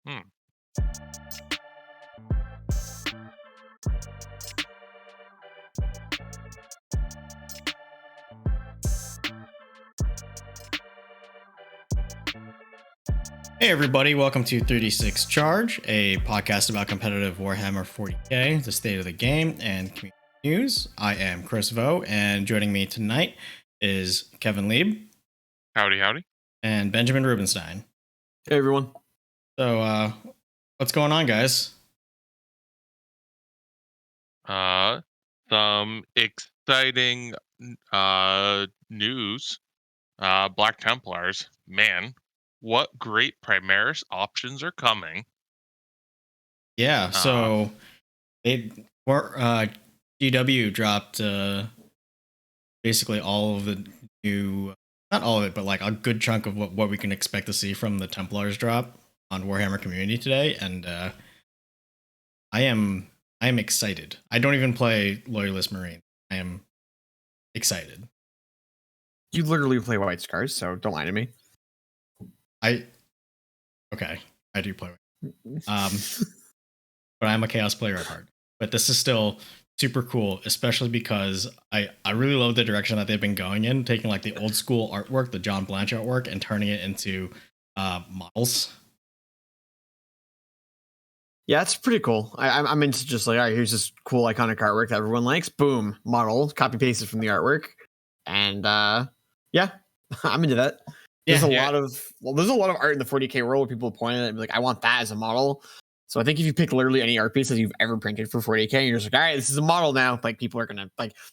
Hmm. Hey everybody, welcome to 36 Charge, a podcast about competitive Warhammer 40k, the state of the game, and community news. I am Chris Vo, and joining me tonight is Kevin Lieb Howdy, howdy. and Benjamin Rubenstein. Hey everyone. So, what's going on, guys? Some exciting news. Black Templars. Man, what great Primaris options are coming. Yeah, so GW dropped basically all of the new, not all of it, but like a good chunk of what we can expect to see from the Templars drop on Warhammer Community today, and I am excited. I don't even play Loyalist Marine. I am excited. You literally play White Scars, so don't lie to me. Okay, I do play. But I'm a Chaos player at heart. But this is still super cool, especially because I really love the direction that they've been going in, taking like the old school artwork, the John Blanche artwork, and turning it into models. Yeah, it's pretty cool. I'm into just like, all right, here's this cool iconic artwork that everyone likes. Boom, model, copy pasted from the artwork, and yeah, I'm into that. There's a lot of art in the 40k world where people point at it and be like, I want that as a model. So I think if you pick literally any art piece that you've ever printed for 40k, and you're just like, all right, this is a model now. Like people are gonna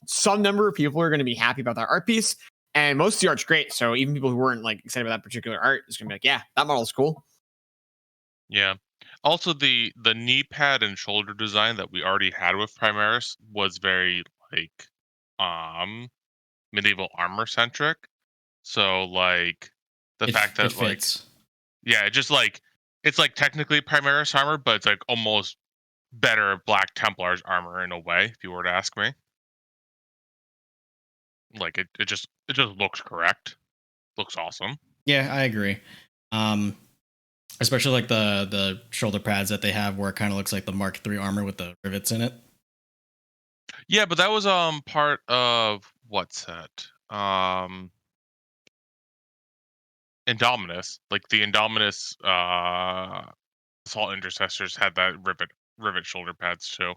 some number of people are gonna be happy about that art piece, and most of the art's great. So even people who weren't like excited about that particular art is gonna be like, yeah, that model's cool. Yeah. Also, the knee pad and shoulder design that we already had with Primaris was very medieval armor centric. So like the fact that it's like technically Primaris armor, but it's like almost better Black Templars armor in a way, if you were to ask me. Like it just looks correct. Looks awesome. Yeah, I agree. Especially like the shoulder pads that they have, where it kind of looks like the Mark III armor with the rivets in it. Yeah, but that was part of what set? Indominus. Like the Indominus Assault Intercessors had that rivet shoulder pads too.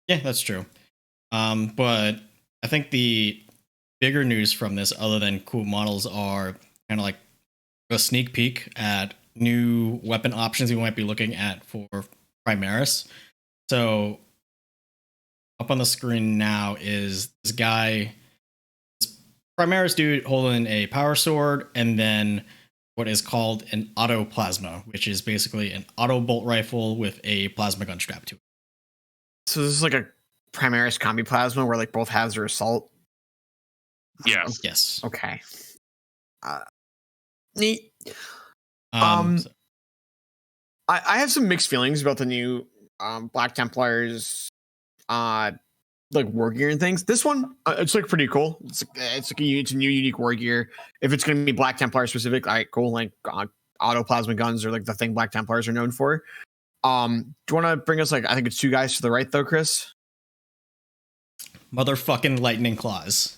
Yeah, that's true. But I think the bigger news from this, other than cool models, are kind of like a sneak peek at new weapon options we might be looking at for Primaris. So up on the screen now is this guy, this Primaris dude holding a power sword, and then what is called an auto plasma, which is basically an auto bolt rifle with a plasma gun strapped to it. So this is like a Primaris combi plasma where like both halves are assault. Yes. Yes. Okay. Neat. So I have some mixed feelings about the new Black Templars like war gear and things. This one it's like pretty cool. It's a new unique war gear. If it's going to be Black Templar specific, all right, cool. Like auto plasma guns are like the thing Black Templars are known for. Do you want to bring us like, I think it's two guys to the right though, Chris? Motherfucking lightning claws.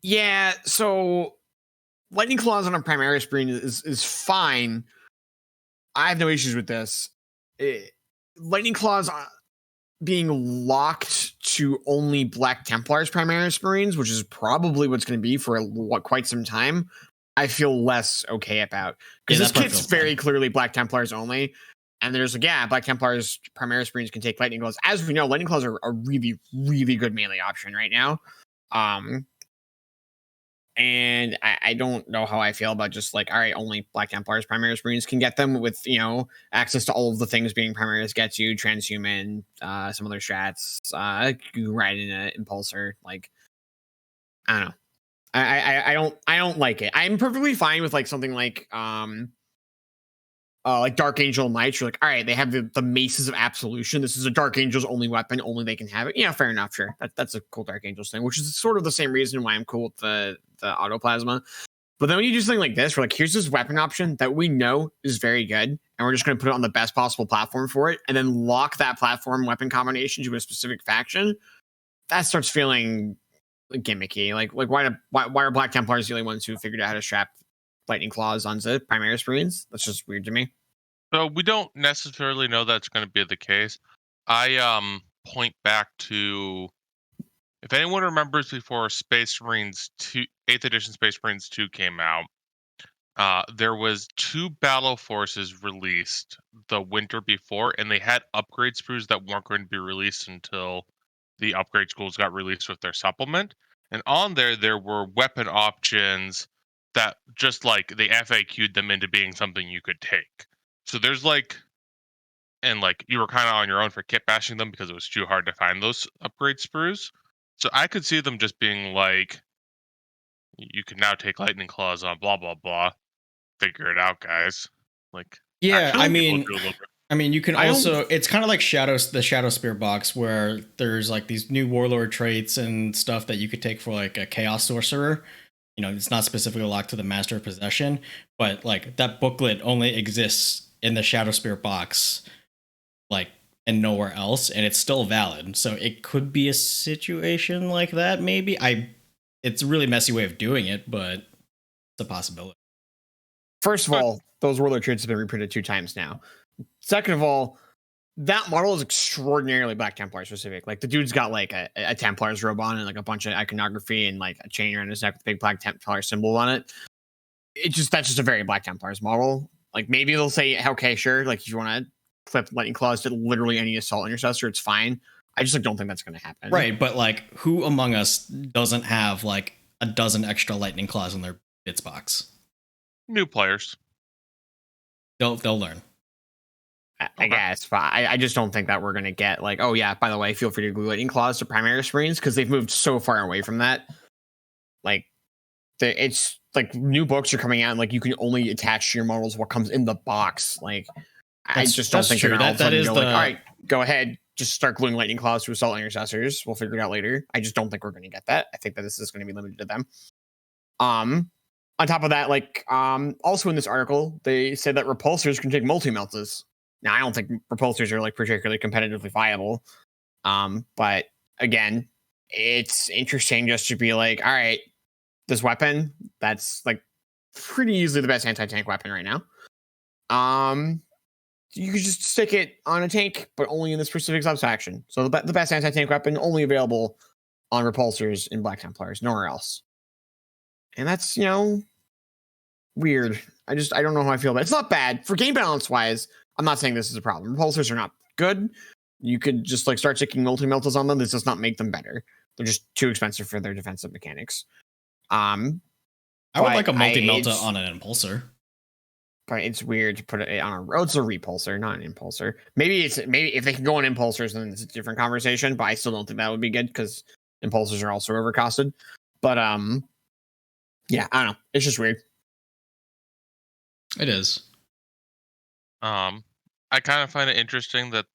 Yeah, so lightning claws on a Primaris screen is fine. I have no issues with this. Lightning claws being locked to only Black Templars Primaris Marines, which is probably what's going to be for quite some time, I feel less okay about. Because this kit's very clearly Black Templars only. And there's like, yeah, Black Templars Primaris Marines can take Lightning Claws. As we know, Lightning Claws are a really, really good melee option right now. And I don't know how I feel about just like, all right, only Black Templars Primaris Marines can get them with, you know, access to all of the things being Primaris gets you, transhuman, some other strats, you ride in an impulsor. Like, I don't know. I don't like it. I'm perfectly fine with like something like Dark Angel Knights. You're like, all right, they have the Maces of Absolution. This is a Dark Angel's only weapon. Only they can have it. Yeah, fair enough. Sure. That's a cool Dark Angels thing, which is sort of the same reason why I'm cool with the Autoplasma. But then when you do something like this, we're like, here's this weapon option that we know is very good, and we're just going to put it on the best possible platform for it, and then lock that platform weapon combination to a specific faction. That starts feeling gimmicky. Like why are Black Templars the only ones who figured out how to strap lightning claws onto primary screens? That's just weird to me. So we don't necessarily know that's going to be the case. I point back to, if anyone remembers, before Space Marines 2, 8th edition Space Marines 2 came out, there was 2 battle forces released the winter before, and they had upgrade sprues that weren't going to be released until the upgrade schools got released with their supplement. And on there were weapon options that just like they FAQ'd them into being something you could take. So there's like, and like you were kind of on your own for kit bashing them because it was too hard to find those upgrade sprues. So I could see them just being like, you can now take lightning claws on blah blah blah. Figure it out, guys. Like, Yeah, actually, people do a little bit. I mean, you can I don't- also. It's kind of like the Shadow Spear box, where there's like these new warlord traits and stuff that you could take for like a chaos sorcerer. You know, it's not specifically locked to the master of possession, but like that booklet only exists in the Shadow Spear box, like, and nowhere else, and it's still valid. So it could be a situation like that. Maybe it's a really messy way of doing it, but it's a possibility. First of all, those warlord traits have been reprinted 2 times now. Second of all, that model is extraordinarily Black Templar specific. Like the dude's got like a Templars robe on and like a bunch of iconography and like a chain around his neck with a big Black Templar symbol on it. That's just a very Black Templars model. Like maybe they'll say, okay, sure. Like if you want to clip lightning claws to literally any assault intercessor, it's fine. I just like don't think that's going to happen. Right, but like who among us doesn't have like a dozen extra lightning claws in their bits box? New players. They'll learn. I guess, but I just don't think that we're going to get like, oh yeah, by the way, feel free to glue lightning claws to primary screens because they've moved so far away from that. Like, it's like new books are coming out and like you can only attach to your models what comes in the box. Like, I just don't think true. they're going to That is go like, all right, go ahead, just start gluing lightning claws to assault intercessors. We'll figure it out later. I just don't think we're going to get that. I think that this is going to be limited to them. On top of that, like, also in this article, they said that repulsors can take multi-meltas. Now, I don't think repulsors are like particularly competitively viable. But again, it's interesting just to be like, all right, this weapon that's like pretty easily the best anti-tank weapon right now. You could just stick it on a tank, but only in the specific subfaction. So the best anti-tank weapon only available on repulsors in Black Templars, nowhere else. And that's, weird. I don't know how I feel about it. It's not bad for game balance wise. I'm not saying this is a problem. Repulsors are not good. You could just like start sticking multi-meltas on them. This does not make them better. They're just too expensive for their defensive mechanics. I would like a multi-melta on an impulsor. But it's weird to put it on a road. It's a repulsor, not an impulsor. Maybe if they can go on impulsors, then it's a different conversation. But I still don't think that would be good because impulsors are also overcosted. But yeah, I don't know. It's just weird. It is. I kind of find it interesting that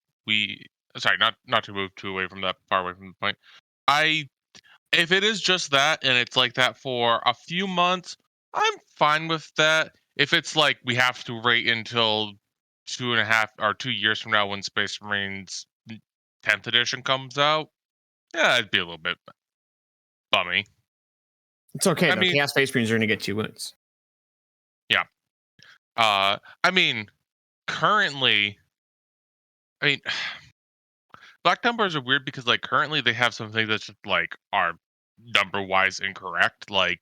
not to move too away from that, far away from the point. If it is just that and it's like that for a few months, I'm fine with that. If it's like we have to wait until 2.5 or 2 years from now when Space Marines 10th edition comes out, yeah, it'd be a little bit bummy. It's okay. I mean, Chaos Space Marines are going to get 2 wins. Yeah. I mean, currently, Black Templars are weird because like currently they have some things that just like are number wise incorrect. Like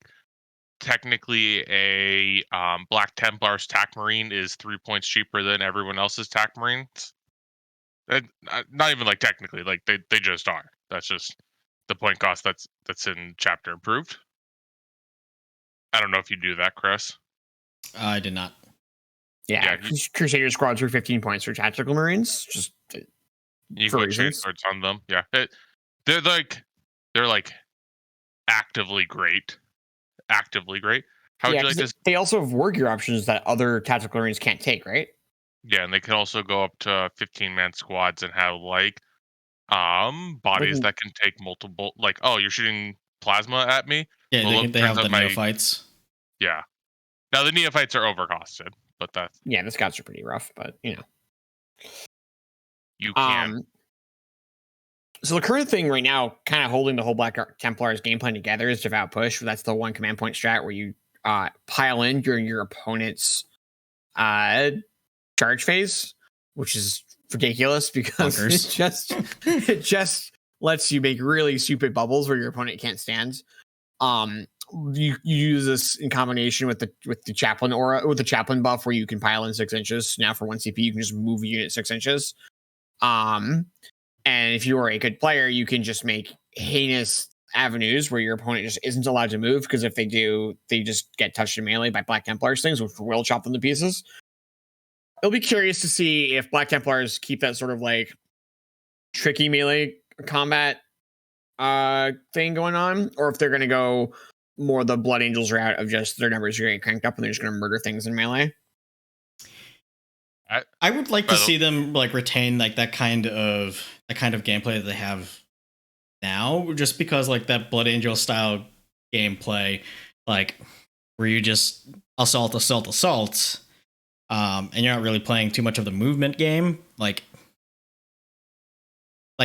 technically a Black Templar's TAC Marine is 3 points cheaper than everyone else's TAC Marines. And not even like technically, like they just are. That's just the point cost that's in chapter improved. I don't know if you do that, Chris. I did not. Yeah, Crusader squads are 15 points for tactical Marines. Just you can change swords on them. Yeah, they're like actively great. Actively great. How would you like this? They also have war gear options that other tactical Marines can't take, right? Yeah, and they can also go up to 15-man squads and have like bodies that can take multiple. Like, oh, you're shooting plasma at me. Yeah, they have the neophytes. Yeah, Now the neophytes are overcosted, but that's the scouts are pretty rough, but you can. So the current thing right now, kind of holding the whole Black Templars game plan together, is Devout Push. That's the one command point strat where you pile in during your opponent's charge phase, which is ridiculous because it just lets you make really stupid bubbles where your opponent can't stand. You use this in combination with the chaplain aura, with the chaplain buff, where you can pile in 6 inches. Now for 1 CP, you can just move a unit 6 inches. And if you are a good player, you can just make heinous avenues where your opponent just isn't allowed to move, because if they do, they just get touched in melee by Black Templars things, which will chop them to pieces. It'll be curious to see if Black Templars keep that sort of like tricky melee combat thing going on, or if they're going to go more the Blood Angels route of just their numbers are getting cranked up and they're just going to murder things in melee. I would like to see them like retain like that kind of gameplay that they have now, just because like that Blood Angel style gameplay, like where you just assault, and you're not really playing too much of the movement game. Like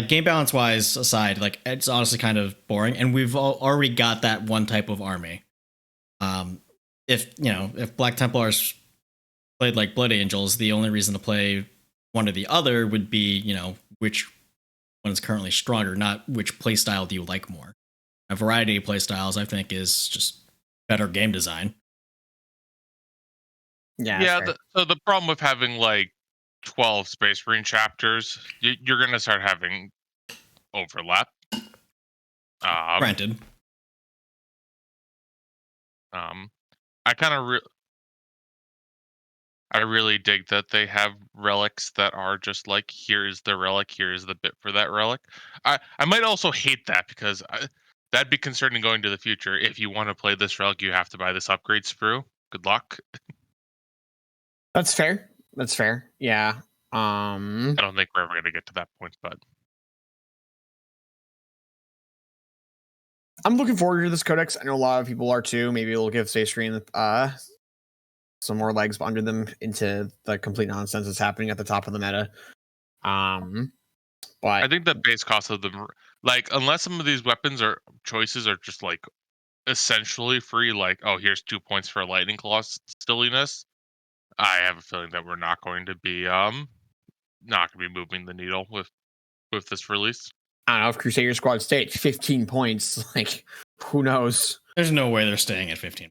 game balance wise aside, like it's honestly kind of boring, and we've already got that one type of army. If Black Templars played like Blood Angels, the only reason to play one or the other would be, which one is currently stronger, not which playstyle do you like more. A variety of playstyles, I think, is just better game design. Yeah. So the problem with having like 12 Space Marine chapters, you're going to start having overlap. Granted. I really dig that they have relics that are just like, here is the relic, here is the bit for that relic. I might also hate that, because that'd be concerning going to the future. If you want to play this relic, you have to buy this upgrade sprue. Good luck. That's fair. Yeah. I don't think we're ever going to get to that point, but I'm looking forward to this codex. I know a lot of people are too. Maybe it'll give Space Marine some more legs under them into the complete nonsense that's happening at the top of the meta. But I think the base cost of them, like, unless some of these weapons or choices are just like essentially free, like, oh, here's 2 points for a lightning claw stilliness, I have a feeling that we're not going to be moving the needle with this release. I don't know if Crusader Squad stay at 15 points. Like, who knows? There's no way they're staying at 15.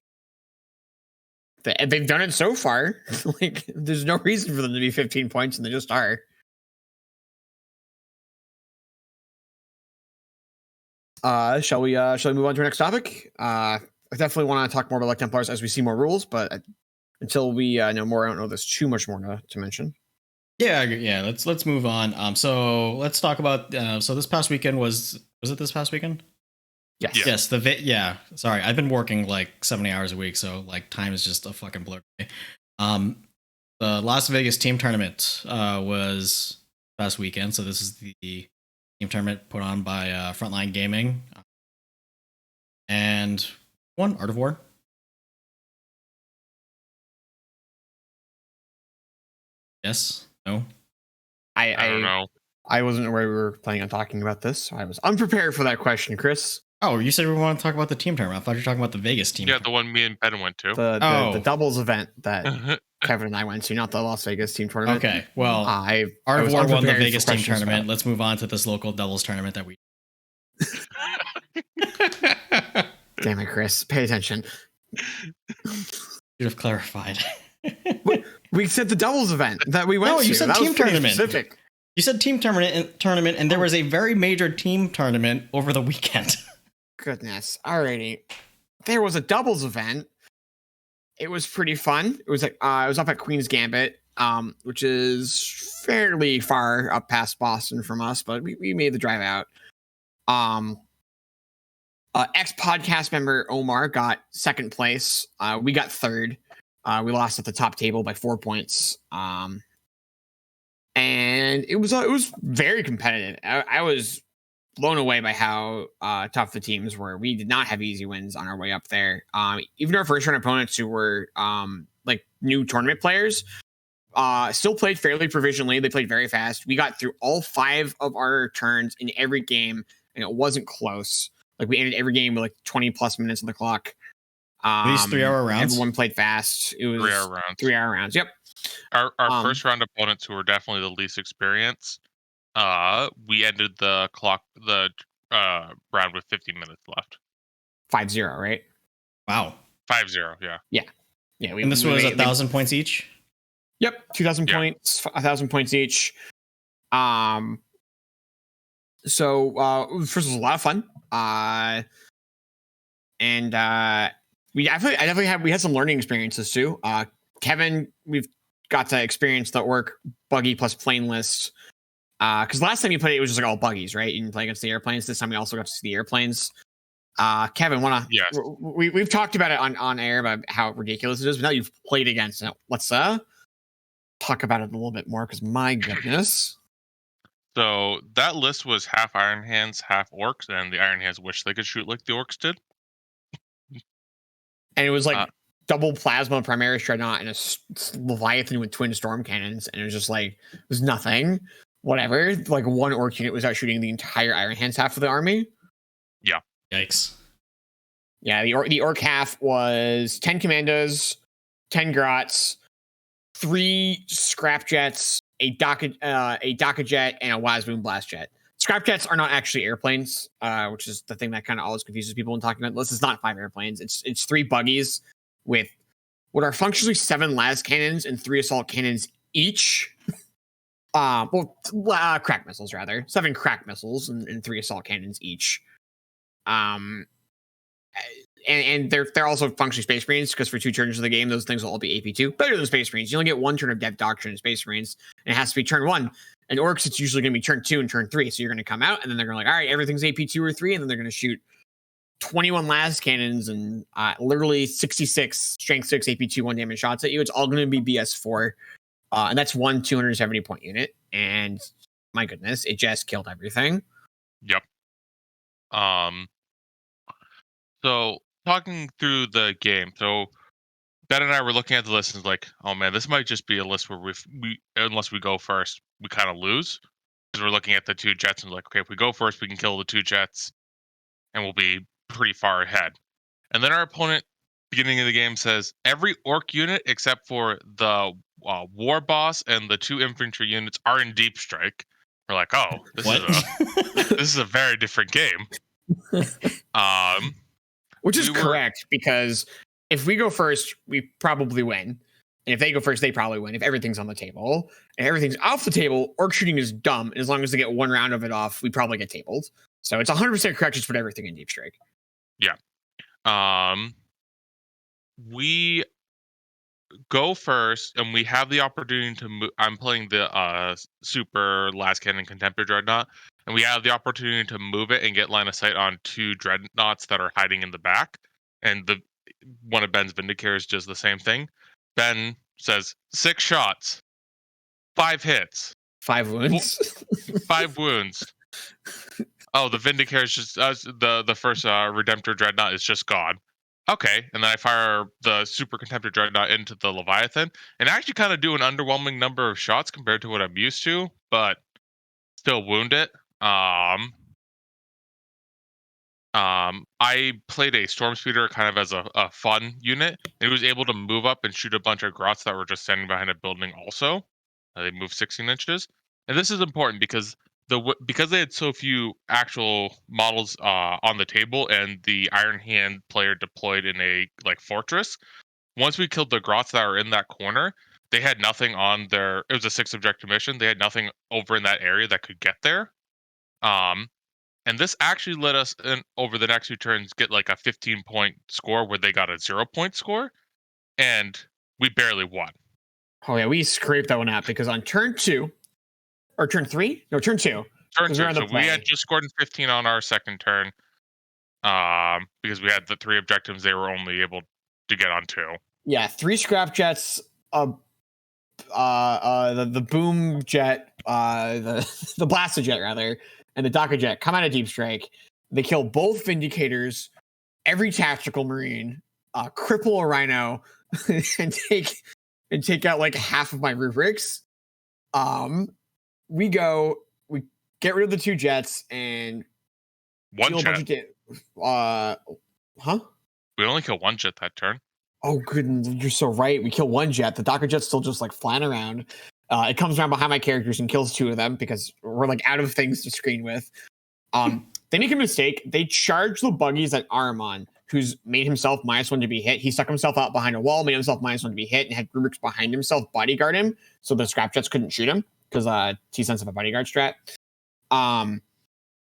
They've done it so far. Like, there's no reason for them to be 15 points, and they just are. Shall we move on to our next topic? I definitely want to talk more about Black Templars as we see more rules, but until we know more, I don't know if there's too much more to mention. Yeah. Let's move on. So let's talk about. So this past weekend was it this past weekend? Yes. Yes. Sorry, I've been working like 70 hours a week, so like time is just a fucking blur. The Las Vegas team tournament was last weekend. So this is the team tournament put on by Frontline Gaming, and one Art of War. Yes. No. I don't know. I wasn't aware we were planning on talking about this, so I was unprepared for that question, Chris. Oh, you said we want to talk about the team tournament. I thought you were talking about the Vegas team. Yeah, the one me and Ben went to. The doubles event that Kevin and I went to, not the Las Vegas team tournament. Okay, well, Art of War won the Vegas team tournament. Let's move on to this local doubles tournament that we. Damn it, Chris! Pay attention. Should have clarified. We said the doubles event that we went to. No, you said team tournament. Specific. You said team tournament, and there was a very major team tournament over the weekend. Goodness. Alrighty. There was a doubles event. It was pretty fun. It was like it was up at Queen's Gambit, which is fairly far up past Boston from us, but we made the drive out. Ex-podcast member Omar got second place. We got third. We lost at the top table by 4 points. And it was very competitive. I was blown away by how tough the teams were. We did not have easy wins on our way up there. Even our first round opponents, who were like new tournament players, still played fairly provisionally. They played very fast. We got through all 5 of our turns in every game, and it wasn't close. Like, we ended every game with like 20 plus minutes on the clock. These 3-hour rounds? Everyone played fast. It was 3-hour rounds. 3-hour rounds. Yep. Our first round opponents, who were definitely the least experienced, we ended the round with 50 minutes left. 5-0, right? Wow. 5-0, yeah. Yeah. And this was 1,000 points each? Yep, 2,000 points, 1,000 points each. So first was a lot of fun. And we had some learning experiences too. Kevin, we've got to experience the orc buggy plus plane list. Because last time you played it was just like all buggies, right? You didn't play against the airplanes. This time we also got to see the airplanes. Kevin, Yes. we've talked about it on air about how ridiculous it is, but now you've played against it. Let's talk about it a little bit more, because my goodness. So that list was half Iron Hands, half Orcs, and the Iron Hands wish they could shoot like the Orcs did. And it was like double plasma Primaris Dreadnought and a Leviathan with twin storm cannons, and it was just like, it was nothing. Whatever. Like, one Orc unit was out shooting the entire Iron Hands half of the army. Yeah. Yikes. Yeah, the orc half was 10 commandos, 10 grots, 3 scrap jets, a Daka jet, and a Wazboom blast jet. Scrap jets are not actually airplanes, which is the thing that kind of always confuses people when talking about this. Is not 5 airplanes. It's 3 buggies with what are functionally 7 las cannons and 3 assault cannons each. Crack missiles rather. 7 crack missiles and 3 assault cannons each. And they're also functionally Space Marines, because for 2 turns of the game, those things will all be AP2. Better than Space Marines. You only get 1 turn of Death Doctrine in Space Marines, and it has to be turn 1. And Orcs, it's usually going to be turn 2 and turn 3. So you're going to come out, and then they're going to like, all right, everything's AP2 or 3, and then they're going to shoot 21 las cannons and literally 66 strength 6 AP2 1 damage shots at you. It's all going to be BS4, and that's one 270 point unit. And my goodness, it just killed everything. Yep. So talking through the game, so Ben and I were looking at the list and like, oh man, this might just be a list where we unless we go first, we kind of lose, because we're looking at the 2 jets and like, okay, if we go first, we can kill the 2 jets, and we'll be pretty far ahead. And then our opponent, beginning of the game, says every orc unit except for the war boss and the 2 infantry units are in deep strike. We're like, oh, this is a very different game. Which is correct, because if we go first, we probably win. And if they go first, they probably win if everything's on the table. And everything's off the table, orc shooting is dumb. And as long as they get 1 round of it off, we probably get tabled. So it's 100% correct to put everything in deep strike. Yeah. We go first, and we have the opportunity to move. I'm playing the super last cannon Contemporary Dreadnought, and we have the opportunity to move it and get line of sight on 2 Dreadnoughts that are hiding in the back. And one of Ben's Vindicators does the same thing. Ben says 6 shots, 5 hits, 5 wounds. 5 wounds. Oh, the Vindicator is just the first Redemptor Dreadnought is just gone. Okay, and then I fire the Super Contemptor Dreadnought into the Leviathan, and actually kind of do an underwhelming number of shots compared to what I'm used to, but still wound it. I played a Storm Speeder kind of as a fun unit. It was able to move up and shoot a bunch of grots that were just standing behind a building also. They moved 16 inches. And this is important because they had so few actual models on the table, and the Iron Hand player deployed in a fortress. Once we killed the grots that were in that corner, they had nothing on their. It was a 6 objective mission. They had nothing over in that area that could get there. And this actually let us, over the next 2 turns, get like a 15-point score where they got a 0-point score, and we barely won. Oh yeah, we scraped that one out, because on turn 2. Or turn 3? No, turn 2. Turn 2. So we had just scored 15 on our second turn, because we had the 3 objectives. They were only able to get on 2. Yeah, 3 scrap jets, the boom jet, the Blastojet rather, and the Dakajet come out of Deep Strike. They kill both Vindicators, every tactical marine, cripple a Rhino, and take out like half of my rubrics. We get rid of the 2 jets and One deal a bunch jet. of huh? We only kill 1 jet that turn. Oh, good. You're so right. We kill 1 jet. The Docker jet's still just like flying around. It comes around behind my characters and kills 2 of them because we're like out of things to screen with. They make a mistake. They charge the buggies at Aramon, who's made himself -1 to be hit. He stuck himself out behind a wall, made himself -1 to be hit, and had rubrics behind himself bodyguard him, so the scrap jets couldn't shoot him because T-Sense have a bodyguard strat. And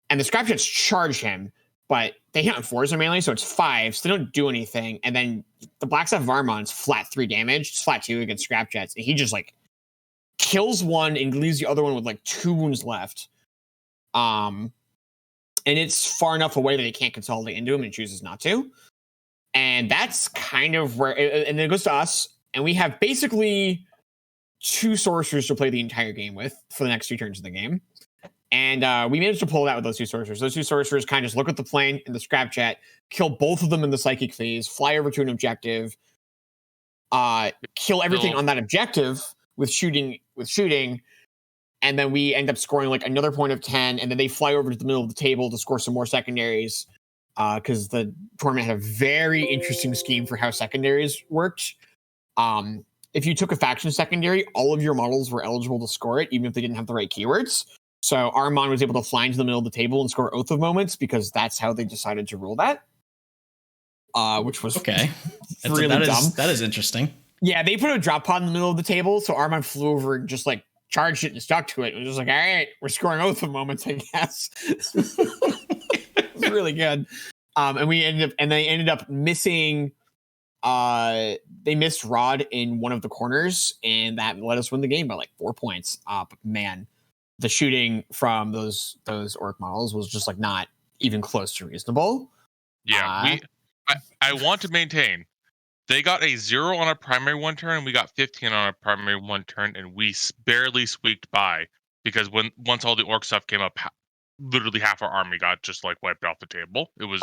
the scrap jets charge him, but they hit on 4s mainly, so it's 5, so they don't do anything. And then the Black Staff of Armon's flat 3 damage, it's flat 2 against scrap jets, and he just like kills one and leaves the other one with like 2 wounds left. And it's far enough away that he can't consolidate into him and chooses not to. And that's kind of where, and then it goes to us, and we have basically 2 sorcerers to play the entire game with for the next 2 turns of the game. And we managed to pull it out with those 2 sorcerers. Those 2 sorcerers kind of just look at the plane and the scrap jet, kill both of them in the psychic phase, fly over to an objective, kill everything on that objective with shooting, and then we end up scoring like another point of 10, and then they fly over to the middle of the table to score some more secondaries, because the tournament had a very interesting scheme for how secondaries worked. If you took a faction secondary, all of your models were eligible to score it, even if they didn't have the right keywords. So Armon was able to fly into the middle of the table and score Oath of Moments because that's how they decided to rule that. Which was okay. Really dumb. That is interesting. Yeah, they put a drop pod in the middle of the table, so Armon flew over and just like charged it and stuck to it. It was just like, all right, we're scoring Oath of Moments, I guess. It was really good. And they ended up missing. They missed Rod in one of the corners, and that let us win the game by like 4 points. But man, the shooting from those orc models was just like not even close to reasonable. Yeah, I want to maintain they got a 0 on a primary 1 turn, and we got 15 on a primary 1 turn, and we barely squeaked by because once all the orc stuff came up, literally half our army got just like wiped off the table. It was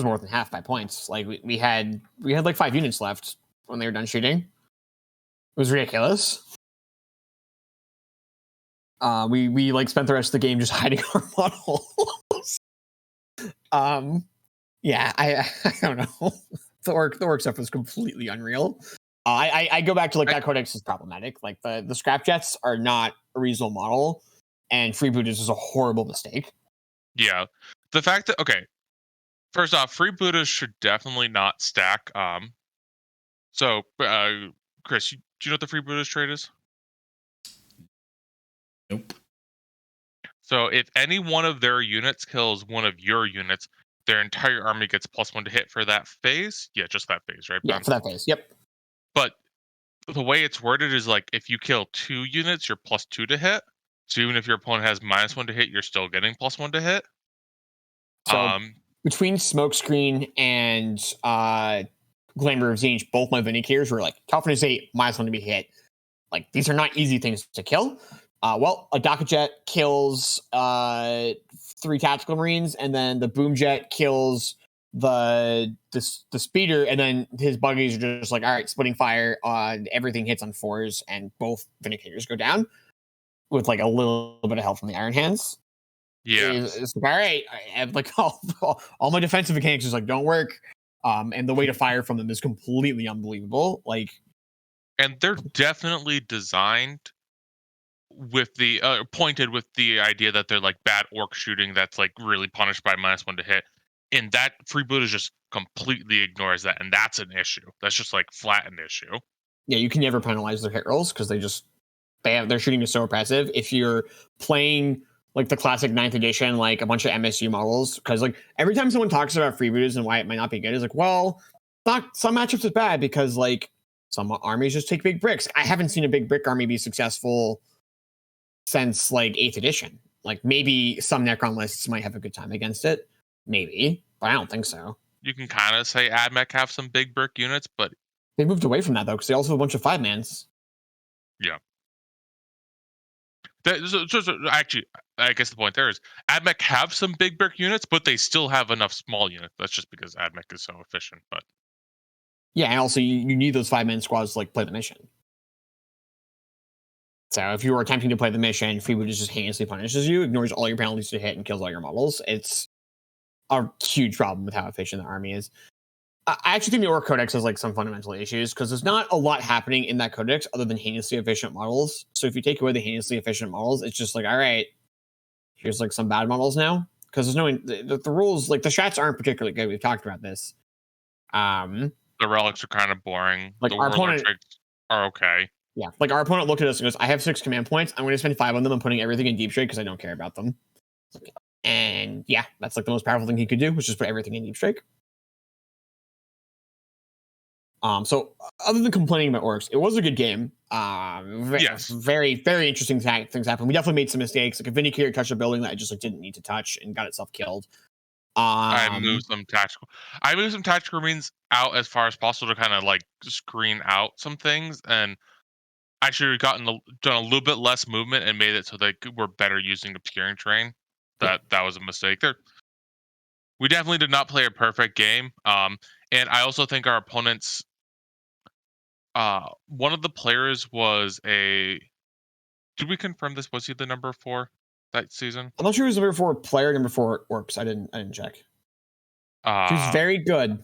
more than half by points. Like we had like 5 units left when they were done shooting. It was ridiculous. We like spent the rest of the game just hiding our models. Yeah, I don't know. The orc stuff was completely unreal. I go back to like that codex is problematic. Like the scrap jets are not a reasonable model, and freebooters is a horrible mistake. Yeah, the fact that first off, freebooters should definitely not stack. So Chris, do you know what the freebooters trait is? Nope. So if any one of their units kills one of your units, their entire army gets +1 to hit for that phase. Yeah, just that phase, right? Yeah, for that phase. Yep. But the way it's worded is like if you kill 2 units, you're +2 to hit. So even if your opponent has -1 to hit, you're still getting +1 to hit. So between Smokescreen and Glamour of Zinch, both my Vindicators were like toughness 8, -1 to be hit. Like these are not easy things to kill. Well, a Dakajet kills 3 tactical marines, and then the Boomjet kills the speeder, and then his buggies are just like, all right, splitting fire on everything hits on 4s, and both Vindicators go down with like a little bit of help from the Iron Hands. Yeah, it's like, all right, I have like all my defensive mechanics is like don't work, and the way to fire from them is completely unbelievable. Like, and they're definitely designed with the pointed with the idea that they're like bad orc shooting that's like really punished by -1 to hit, and that freebooters just completely ignores that, and that's an issue. That's just like flat an issue. Yeah, you can never penalize their hit rolls because their shooting is so oppressive. If you're playing like the classic 9th edition, like a bunch of MSU models, because like every time someone talks about freebooters and why it might not be good, is like, well, not some matchups is bad because like some armies just take big bricks. I haven't seen a big brick army be successful since like 8th edition. Like maybe some Necron lists might have a good time against it, maybe, but I don't think so. You can kind of say AdMech have some big brick units, but they moved away from that though because they also have a bunch of 5-mans. Yeah. Actually, I guess the point there is AdMech have some big brick units, but they still have enough small units. That's just because AdMech is so efficient. But Yeah, and also you need those 5-man squads to like play the mission. So if you were attempting to play the mission, Freeboot just heinously punishes you, ignores all your penalties to hit, and kills all your models. It's a huge problem with how efficient the army is. I actually think the Orc Codex has like some fundamental issues because there's not a lot happening in that codex other than heinously efficient models. So if you take away the heinously efficient models, it's just like, all right, here's like some bad models now. Because there's no the rules, like the strats aren't particularly good. We've talked about this. The relics are kind of boring. Like the our warlord opponent tricks are okay. Yeah, like our opponent looked at us and goes, I have 6 command points. I'm going to spend 5 on them and putting everything in deep strike because I don't care about them. And yeah, that's like the most powerful thing he could do, was just put everything in deep strike. So other than complaining about orcs, it was a good game. Yes. Very, very interesting things happened. We definitely made some mistakes. Like a Vindicator touched a building that I just like didn't need to touch and got itself killed. I moved some tactical marines out as far as possible to kind of like screen out some things, and I should have done a little bit less movement and made it so they were better using obscuring terrain. That was a mistake there. We definitely did not play a perfect game. And I also think our opponents, one of the players was a. Did we confirm this? Was he the number 4 that season? I'm not sure he was number 4 player, number 4 orcs. I didn't check. He was very good.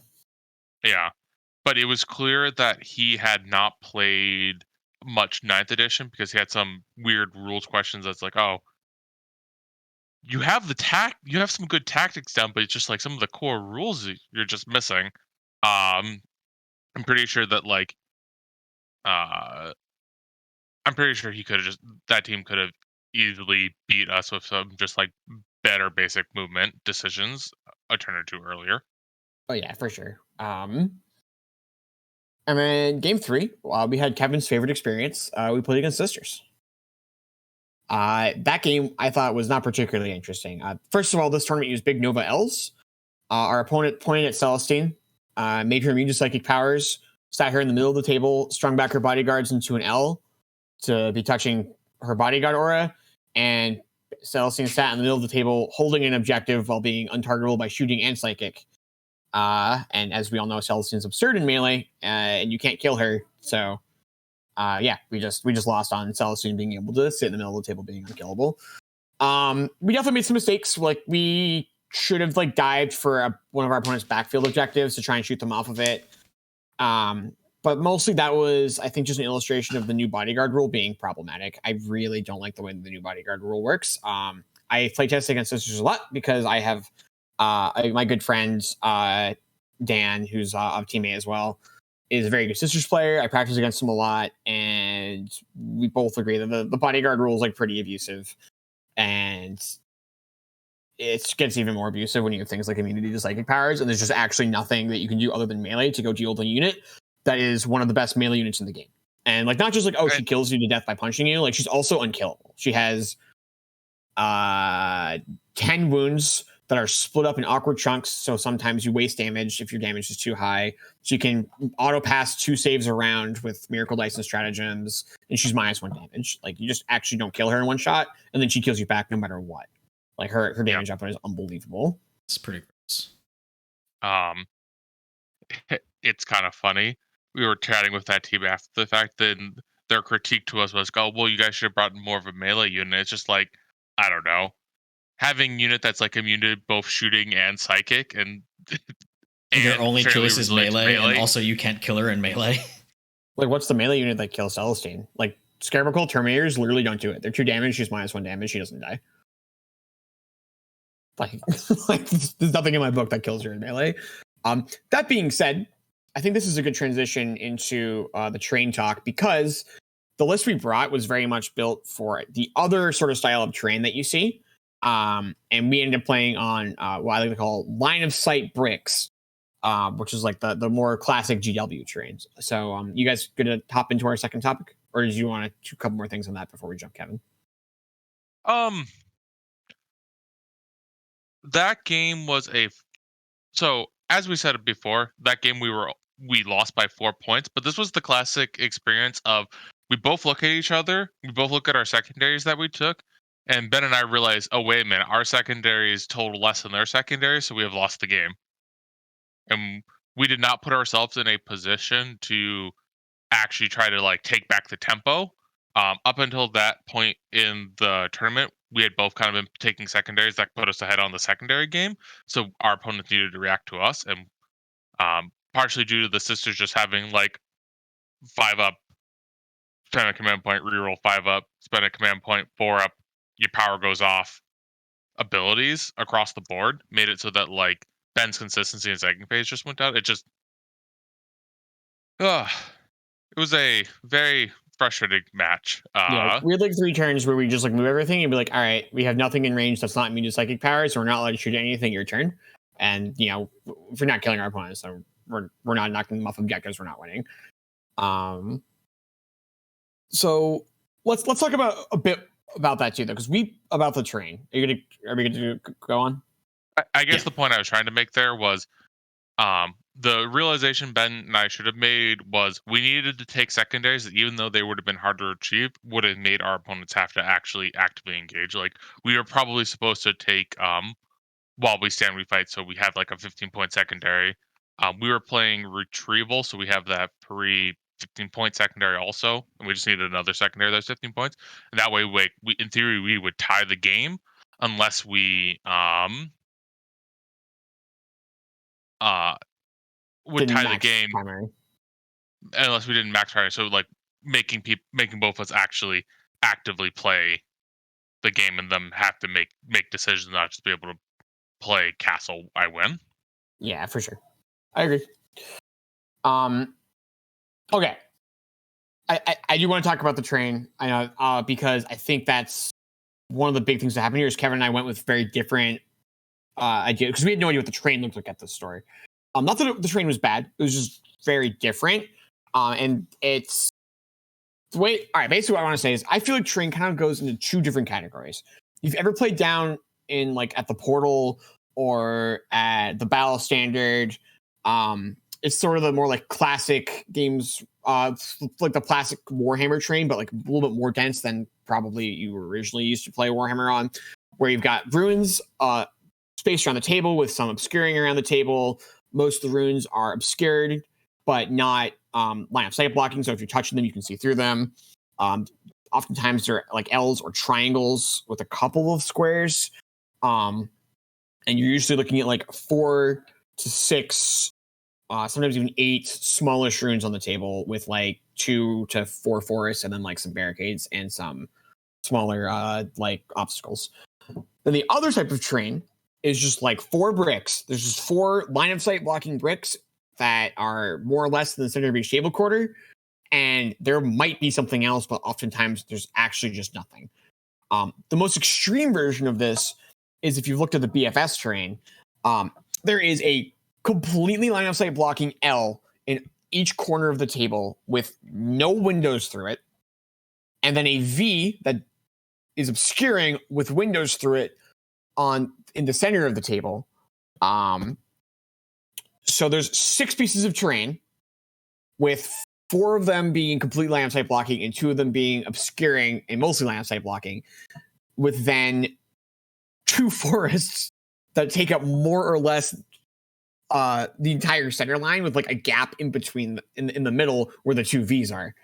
Yeah, but it was clear that he had not played much 9th edition because he had some weird rules questions. That's like, oh, you have you have some good tactics down, but it's just like some of the core rules you're just missing. I'm pretty sure that like, I'm pretty sure that team could have easily beat us with some just like better basic movement decisions a turn or two earlier. Oh yeah, for sure. And then game 3, we had Kevin's favorite experience. We played against Sisters. That game I thought was not particularly interesting. First of all, this tournament used big Nova L's. Our opponent pointed at Celestine, made her immune to psychic powers, sat her in the middle of the table, strung back her bodyguards into an L to be touching her bodyguard aura, and Celestine sat in the middle of the table holding an objective while being untargetable by shooting and psychic. And as we all know, Celestine's absurd in melee, and you can't kill her. So, yeah, we just lost on Celestine being able to sit in the middle of the table being unkillable. We definitely made some mistakes. Like we should have like dived for one of our opponent's backfield objectives to try and shoot them off of it. But mostly that was, I think, just an illustration of the new bodyguard rule being problematic. I really don't like the way the new bodyguard rule works. I playtest against Sisters a lot because I have my good friend Dan, who's a teammate as well, is a very good Sisters player. I practice against him a lot, and we both agree that the bodyguard rule is like pretty abusive, and it gets even more abusive when you have things like immunity to psychic powers, and there's just actually nothing that you can do other than melee to go deal with a unit that is one of the best melee units in the game. And like not just like, oh, she kills you to death by punching you, like she's also unkillable. She has 10 wounds that are split up in awkward chunks, so sometimes you waste damage if your damage is too high. She can auto pass 2 saves around with miracle dice and stratagems, and she's -1 damage. Like you just actually don't kill her in one shot, and then she kills you back no matter what. Like her damage output is unbelievable. It's pretty gross. It's kind of funny. We were chatting with that team after the fact, then their critique to us was, "Oh, well, you guys should have brought more of a melee unit." It's just like, I don't know, having a unit that's like immune to both shooting and psychic, and your only choice is melee, and also you can't kill her in melee. Like, what's the melee unit that kills Celestine? Like, Scarecrow Terminators literally don't do it. They're 2 damage, she's -1 damage, she doesn't die. Like there's nothing in my book that kills her in melee. That being said, I think this is a good transition into the train talk, because the list we brought was very much built for the other sort of style of train that you see. And we ended up playing on what I like to call line of sight bricks, which is like the more classic GW trains. So you guys gonna hop into our second topic, or do you want to do a couple more things on that before we jump, Kevin? That game was so as we said before, that game we lost by 4 points, but this was the classic experience of we both look at each other. We both look at our secondaries that we took, and Ben and I realize, oh wait a minute, our secondaries total less than their secondary, so we have lost the game. And we did not put ourselves in a position to actually try to like take back the tempo. Up until that point in the tournament, we had both kind of been taking secondaries that put us ahead on the secondary game. So our opponents needed to react to us, and partially due to the sisters just having like 5 up, spend a command point, reroll 5 up, spend a command point, 4 up, your power goes off. Abilities across the board made it so that like Ben's consistency in second phase just went down. It just, it was a very frustrating match. Yeah, we had like 3 turns where we just like move everything and be like, all right, we have nothing in range that's not immune to psychic power, so we're not allowed to shoot anything your turn. And you know, if we're not killing our opponents, so we're not knocking them off objectives, we're not winning. So let's talk about a bit about that too, though, because about the train. Are we going to go on? I guess the point I was trying to make there was the realization Ben and I should have made was we needed to take secondaries that, even though they would have been hard to achieve, would have made our opponents have to actually actively engage. Like we were probably supposed to take while we stand we fight, so we have like a 15-point secondary. We were playing retrieval, so we have that pre 15-point secondary also, and we just needed another secondary that's 15 points. And that way, we in theory we would tie the game unless we would tie the game primary. Unless we didn't max primary. So like making both of us actually actively play the game and them have to make decisions, not just be able to play castle I win. Yeah, for sure. I agree. Okay. I do want to talk about the train. I know because I think that's one of the big things that happened here is Kevin and I went with very different ideas because we had no idea what the train looked like at this story. Not that the train was bad; it was just very different. And it's the way. All right, basically, what I want to say is I feel like train kind of goes into 2 different categories. If you've ever played down in like at the Portal or at the Battle Standard, it's sort of the more like classic games, like the classic Warhammer train, but like a little bit more dense than probably you were originally used to play Warhammer on, where you've got runes spaced around the table with some obscuring around the table. Most of the runes are obscured, but not line of sight blocking. So if you're touching them, you can see through them. Oftentimes they're like L's or triangles with a couple of squares. And you're usually looking at like 4 to 6, sometimes even 8 smallish runes on the table with like 2 to 4 forests and then like some barricades and some smaller like obstacles. Then the other type of train is just like 4 bricks. There's just 4 line of sight blocking bricks that are more or less in the center of each table quarter. And there might be something else, but oftentimes there's actually just nothing. The most extreme version of this is if you've looked at the BFS train, there is a completely line of sight blocking L in each corner of the table with no windows through it. And then a V that is obscuring with windows through it in the center of the table. So there's 6 pieces of terrain with 4 of them being complete line of sight blocking and 2 of them being obscuring and mostly line of sight blocking, with then 2 forests that take up more or less the entire center line with like a gap in between in the middle where the 2 V's are.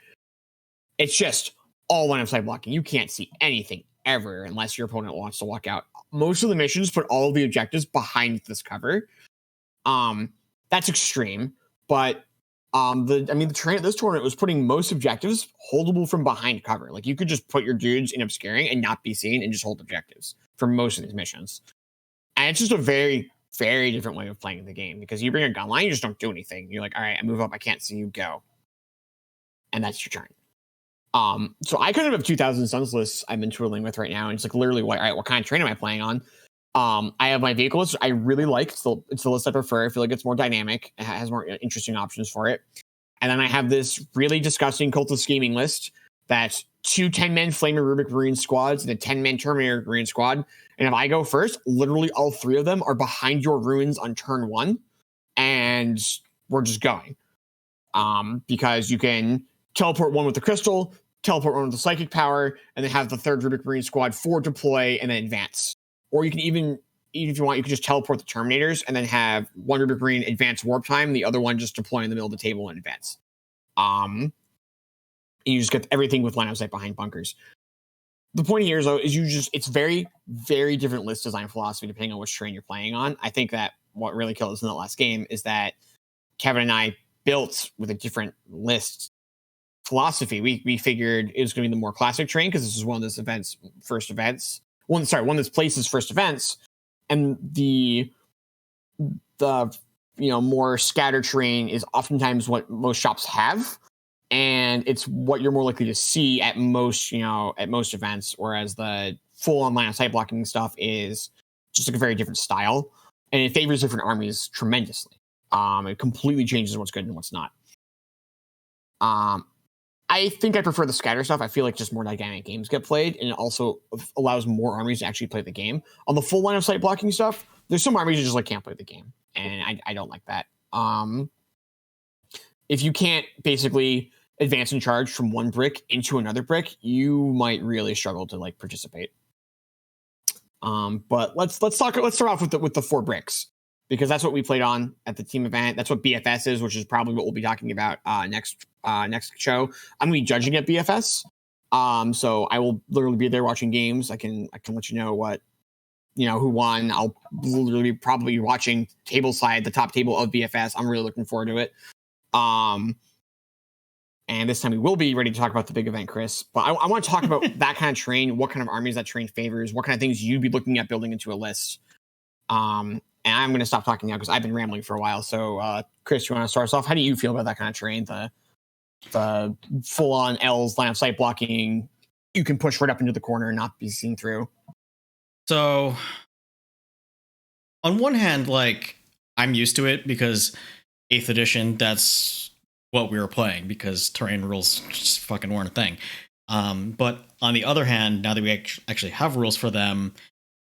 It's just all line of sight blocking. You can't see anything ever unless your opponent wants to walk out. Most of the missions put all of the objectives behind this cover. That's extreme, but the train at this tournament was putting most objectives holdable from behind cover. Like you could just put your dudes in obscuring and not be seen and just hold objectives for most of these missions. And it's just a very, very different way of playing the game because you bring a gun line, you just don't do anything. You're like, all right, I move up, I can't see you, go. And that's your turn. So I kind of have 2,000 Suns lists I've been twiddling with right now. And it's like literally, all right, what kind of train am I playing on? I have my vehicle list I really like. It's the list I prefer. I feel like it's more dynamic. It has more interesting options for it. And then I have this really disgusting Cult of Scheming list that's 2 10-man Flamer Rubik Marine squads and a 10-man Terminator Marine squad. And if I go first, literally all 3 of them are behind your ruins on turn 1. And we're just going. Because you can teleport one with the crystal, teleport one with the psychic power, and then have the third Rubric Marine squad forward deploy and then advance. Or you can even if you want, you can just teleport the Terminators and then have one Rubric Marine advance warp time, the other one just deploy in the middle of the table and advance. You just get everything with line of sight behind bunkers. The point here, though, is it's very, very different list design philosophy depending on which terrain you're playing on. I think that what really killed us in that last game is that Kevin and I built with a different list philosophy. We figured it was going to be the more classic terrain because this is one of this one of this place's first events, and the more scattered terrain is oftentimes what most shops have. And it's what you're more likely to see at most events, whereas the full-on line of sight blocking stuff is just like a very different style, and it favors different armies tremendously. It completely changes what's good and what's not. I think I prefer the scatter stuff. I feel like just more dynamic games get played, and it also allows more armies to actually play the game. On the full line of sight blocking stuff, there's some armies that just can't play the game, and I don't like that. If you can't basically advance and charge from one brick into another brick, you might really struggle to participate. But let's start off with the 4 bricks, because that's what we played on at the team event. That's what BFS is, which is probably what we'll be talking about next show. I'm gonna be judging at BFS, so I will literally be there watching games. I can let you know what who won. I'll literally probably be watching tableside, the top table of BFS. I'm really looking forward to it. And this time we will be ready to talk about the big event, Chris. But I want to talk about that kind of terrain, what kind of armies that terrain favors, what kind of things you'd be looking at building into a list. And I'm going to stop talking now because I've been rambling for a while. So, Chris, you want to start us off? How do you feel about that kind of terrain? The full-on L's, line of sight blocking, you can push right up into the corner and not be seen through. So, on one hand, I'm used to it because 8th edition, that's what we were playing, because terrain rules just fucking weren't a thing. But on the other hand, now that we actually have rules for them,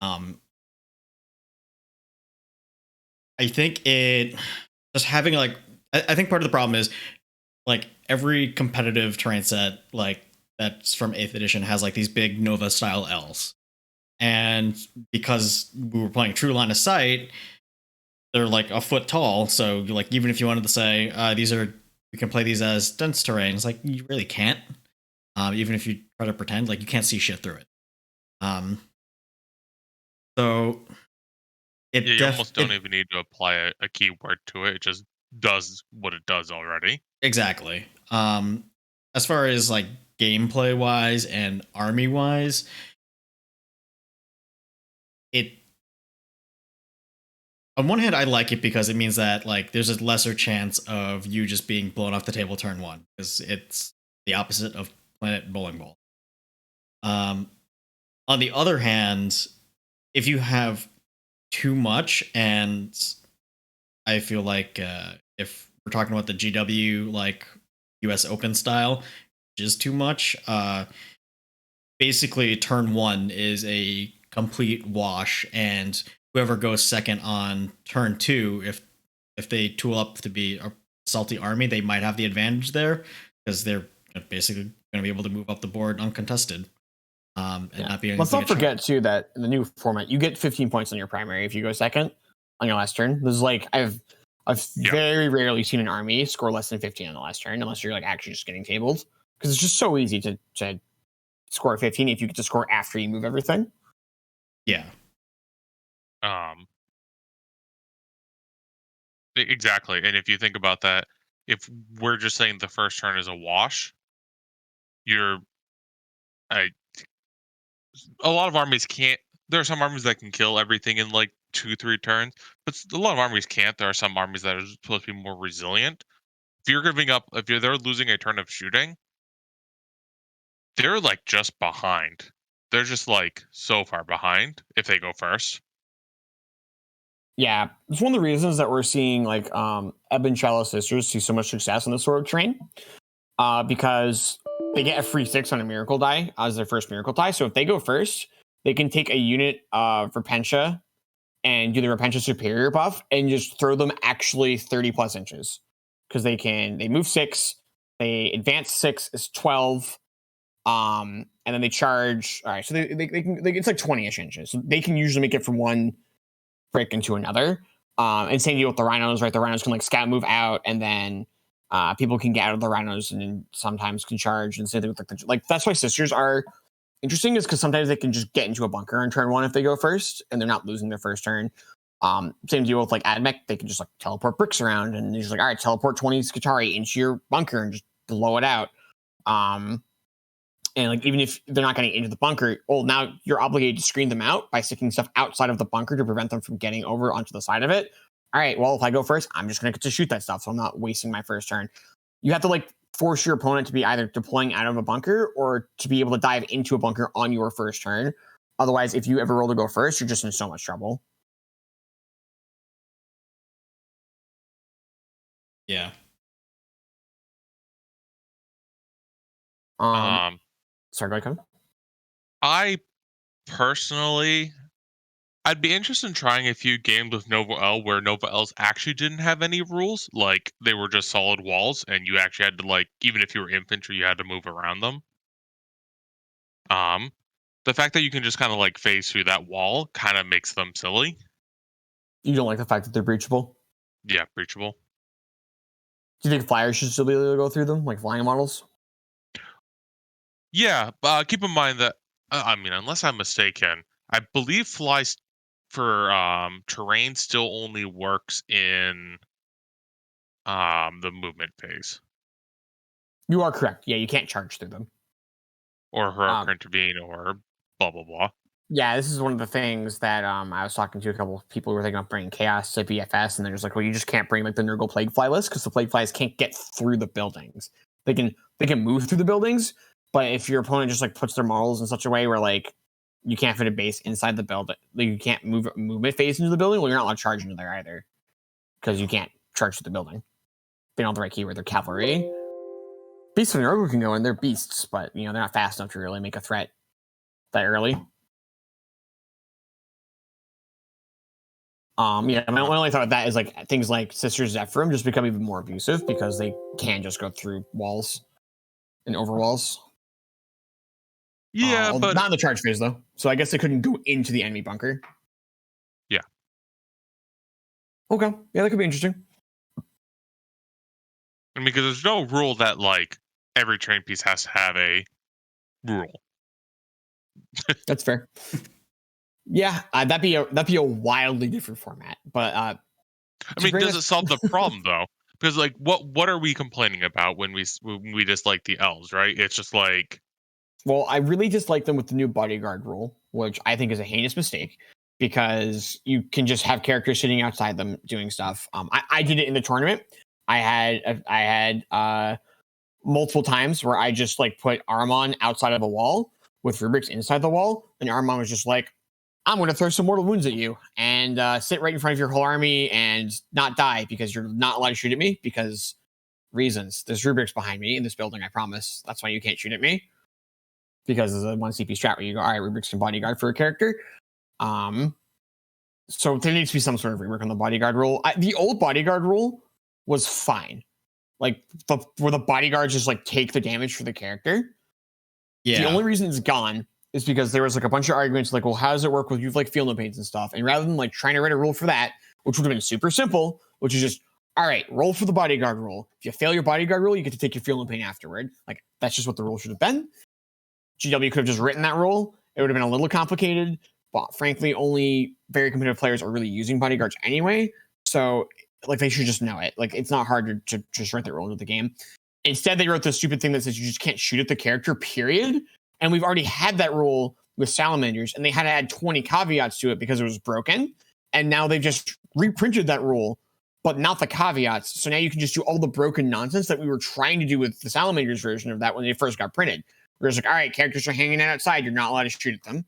I think just having I think part of the problem is every competitive terrain set that's from 8th edition has these big Nova style L's, and because we were playing true line of sight, they're a foot tall. So even if you wanted to say we can play these as dense terrain, it's you really can't. Even if you try to pretend, you can't see shit through it. So you almost don't even need to apply a keyword to it. It just does what it does already. Exactly. As far as gameplay wise and army wise, on one hand, I like it because it means that there's a lesser chance of you just being blown off the table turn 1, because it's the opposite of Planet Bowling Ball. On the other hand, if you have too much, and I feel if we're talking about the GW US Open style, which is too much, basically turn 1 is a complete wash, and whoever goes second on turn 2, if they tool up to be a salty army, they might have the advantage there, because they're basically going to be able to move up the board uncontested. And not be. Let's not forget too that in the new format, you get 15 points on your primary if you go second on your last turn. This is I've very rarely seen an army score less than 15 on the last turn, unless you're actually just getting tabled, because it's just so easy to score 15 if you get to score after you move everything. Yeah. Exactly. And if you think about that, if we're just saying the first turn is a wash, a lot of armies can't. There are some armies that can kill everything in 2-3 turns, but a lot of armies can't. There are some armies that are supposed to be more resilient. If they're losing a turn of shooting, they're just behind. They're just so far behind if they go first. Yeah, it's one of the reasons that we're seeing Ebb and Shallow Sisters see so much success in this sort of terrain, because they get a free 6 on a miracle die as their first miracle die. So if they go first, they can take a unit of Repentia and do the Repentia Superior buff and just throw them actually 30 plus inches, because they move 6, they advance 6 is 12, And then they charge. All right, so they can it's like 20ish inches. So they can usually make it from one brick into another. And same deal with the rhinos, right? The rhinos can like scout move out, and then people can get out of the rhinos and then sometimes can charge. And same thing with like that's why sisters are interesting, is because sometimes they can just get into a bunker on turn one if they go first, and they're not losing their first turn. Same deal with like Admech, they can just like teleport bricks around, and they're just like, all right, teleport 20 Skitarii into your bunker and just blow it out. And like even if they're not getting into the bunker, well, now you're obligated to screen them out by sticking stuff outside of the bunker to prevent them from getting over onto the side of it. All right, well, if I go first, I'm just gonna get to shoot that stuff, so I'm not wasting my first turn. You have to like force your opponent to be either deploying out of a bunker or to be able to dive into a bunker on your first turn. Otherwise, if you ever roll to go first, you're just in so much trouble. Yeah. Sorry, go ahead, Kevin. I personally, I'd be interested in trying a few games with Nova L where Nova Ls actually didn't have any rules, like they were just solid walls, and you actually had to like, even if you were infantry, you had to move around them. The fact that you can just kind of like phase through that wall kind of makes them silly. You don't like the fact that they're breachable? Yeah, breachable. Do you think flyers should still be able to go through them, like flying models? Yeah, keep in mind that I mean, unless I'm mistaken, I believe flies for terrain still only works in the movement phase. You are correct. Yeah, you can't charge through them. Or heroic intervene or blah blah blah. Yeah, this is one of the things that I was talking to a couple of people who were thinking about bringing Chaos to BFS, and they're just like, well, you just can't bring like the Nurgle Plague Fly list because the Plague Flies can't get through the buildings. They can move through the buildings, but if your opponent just like puts their models in such a way where like you can't fit a base inside the building, like you can't move movement phase into the building, well, you're not allowed to charge into there either because you can't charge to the building. They don't have the right keyword. They're cavalry. Beasts of Nurgle can go in. They're beasts, but you know they're not fast enough to really make a threat that early. Yeah, my only thought of that is like things like Sisters Zephyrim just become even more abusive because they can just go through walls and over walls. Yeah, but not in the charge phase though. So I guess they couldn't go into the enemy bunker. Yeah. Okay. Yeah, that could be interesting. I mean, because there's no rule that like every train piece has to have a rule. That's fair. Yeah, that'd be a wildly different format. But I mean, does it solve the problem though? Because like, what are we complaining about when we dislike the elves, right? It's just like, well, I really dislike them with the new bodyguard rule, which I think is a heinous mistake because you can just have characters sitting outside them doing stuff. I did it in the tournament. I had multiple times where I just like put Armon outside of a wall with rubrics inside the wall, and Armon was just like, I'm going to throw some mortal wounds at you and sit right in front of your whole army and not die because you're not allowed to shoot at me because reasons. There's rubrics behind me in this building, I promise. That's why you can't shoot at me. Because there's a 1 CP strat where you go, all right, rubrics can bodyguard for a character. So there needs to be some sort of rework on the bodyguard rule. The old bodyguard rule was fine. Like where the bodyguards just like take the damage for the character. Yeah. The only reason it's gone is because there was like a bunch of arguments like, well, how does it work with you like field no pains and stuff? And rather than like trying to write a rule for that, which would have been super simple, which is just, all right, roll for the bodyguard rule. If you fail your bodyguard rule, you get to take your field no pain afterward. Like that's just what the rule should have been. GW could have just written that rule. It would have been a little complicated, but frankly, only very competitive players are really using bodyguards anyway. So like they should just know it. Like it's not hard to just write that rule into the game. Instead, they wrote this stupid thing that says you just can't shoot at the character, period. And we've already had that rule with salamanders, and they had to add 20 caveats to it because it was broken. And now they've just reprinted that rule, but not the caveats. So now you can just do all the broken nonsense that we were trying to do with the salamanders version of that when they first got printed. Where it's like, all right, characters are hanging out outside. You're not allowed to shoot at them.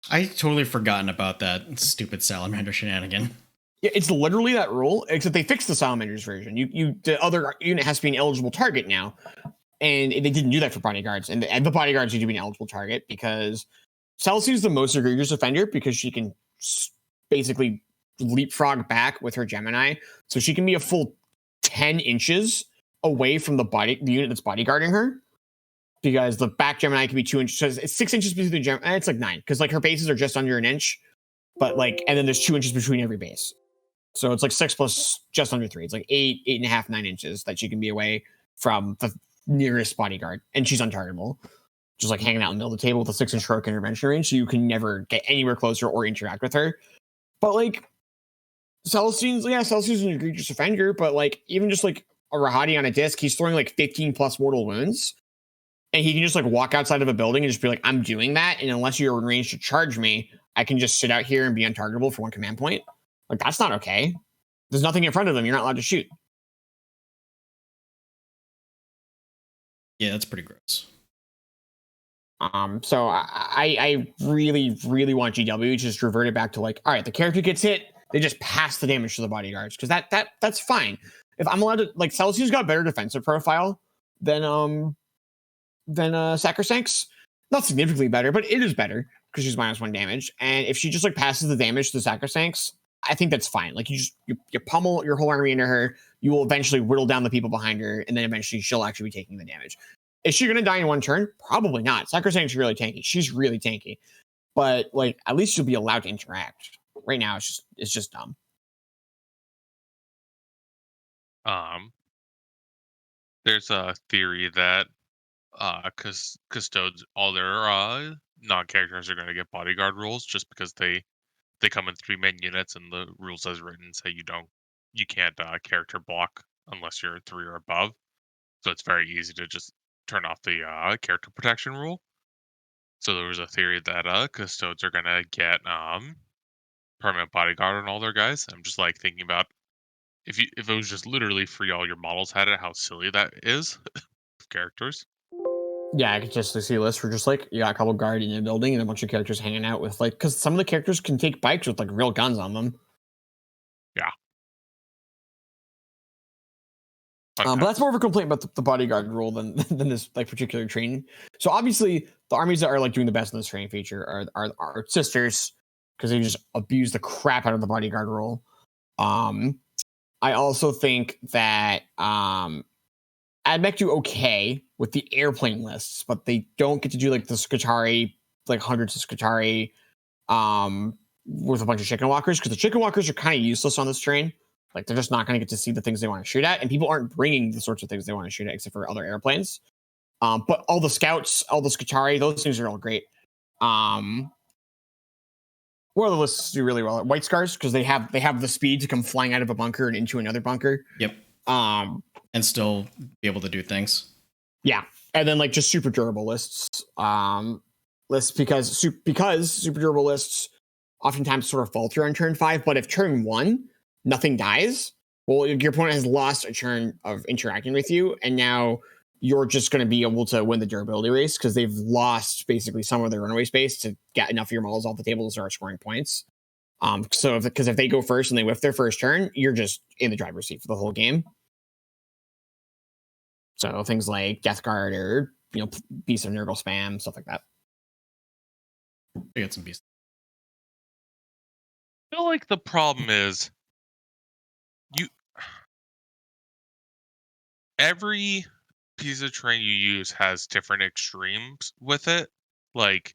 I totally forgotten about that stupid salamander shenanigan. Yeah, it's literally that rule, except they fixed the salamanders version. The other unit has to be an eligible target now. And they didn't do that for bodyguards. And the bodyguards need to be an eligible target because Celsi is the most egregious offender because she can basically leapfrog back with her Gemini. So she can be a full 10 inches away from the unit that's bodyguarding her. because the back Gemini can be 2 inches. So it's 6 inches between the Gemini. It's like 9 because like her bases are just under an inch, but like and then there's 2 inches between every base. So it's like 6 plus just under 3. It's like 8.5, 9 inches that she can be away from the nearest bodyguard, and she's untargetable. Just like hanging out in the middle of the table with a 6-inch stroke intervention range, so you can never get anywhere closer or interact with her. But like Celestine's an egregious offender, but like even just like a Rahadi on a disc, he's throwing like 15 plus mortal wounds. And he can just like walk outside of a building and just be like, I'm doing that. And unless you're in range to charge me, I can just sit out here and be untargetable for 1 command point. Like, that's not okay. There's nothing in front of them. You're not allowed to shoot. Yeah, that's pretty gross. So I really, really want GW to just revert it back to like, all right, the character gets hit, they just pass the damage to the bodyguards, because that's fine. If I'm allowed to, like, Celsius got better defensive profile than Sacrosanct's. Not significantly better, but it is better because she's -1 damage. And if she just like passes the damage to the Sacrosanct's, I think that's fine. Like you pummel your whole army into her, you will eventually whittle down the people behind her, and then eventually she'll actually be taking the damage. Is she gonna die in 1 turn? Probably not. Sacrosanct's really tanky. She's really tanky. But like at least she'll be allowed to interact. Right now it's just dumb. There's a theory that because custodes, all their non-characters are going to get bodyguard rules just because they come in 3-man units, and the rules as written say you can't character block unless you're 3 or above. So it's very easy to just turn off the character protection rule. So there was a theory that custodes are going to get permanent bodyguard on all their guys. I'm just like thinking about if it was just literally free, all your models had it, how silly that is. Characters. Yeah, I could just see a list for just like you got a couple guard in the building and a bunch of characters hanging out with like, because some of the characters can take bikes with like real guns on them. Yeah. But that's more of a complaint about the bodyguard rule than this like particular training. So obviously the armies that are like doing the best in this training feature are sisters, because they just abuse the crap out of the bodyguard rule. I also think that AdMech do okay with the airplane lists, but they don't get to do like the Skitarii, like hundreds of Skitarii with a bunch of chicken walkers, because the chicken walkers are kind of useless on this train. Like they're just not going to get to see the things they want to shoot at, and people aren't bringing the sorts of things they want to shoot at except for other airplanes. But all the scouts, all the Skitarii, those things are all great. What are the lists do really well? White Scars, because they have the speed to come flying out of a bunker and into another bunker. Yep. And still be able to do things. Yeah, and then like just super durable lists, because super durable lists oftentimes sort of falter on turn 5. But if turn 1 nothing dies, well, your opponent has lost a turn of interacting with you, and now you're just going to be able to win the durability race because they've lost basically some of their runaway space to get enough of your models off the table to start scoring points. So if they go first and they whiff their first turn, you're just in the driver's seat for the whole game. So things like Death Guard or Beast of Nurgle spam, stuff like that. We got some beasts. I feel like the problem is every piece of terrain you use has different extremes with it. Like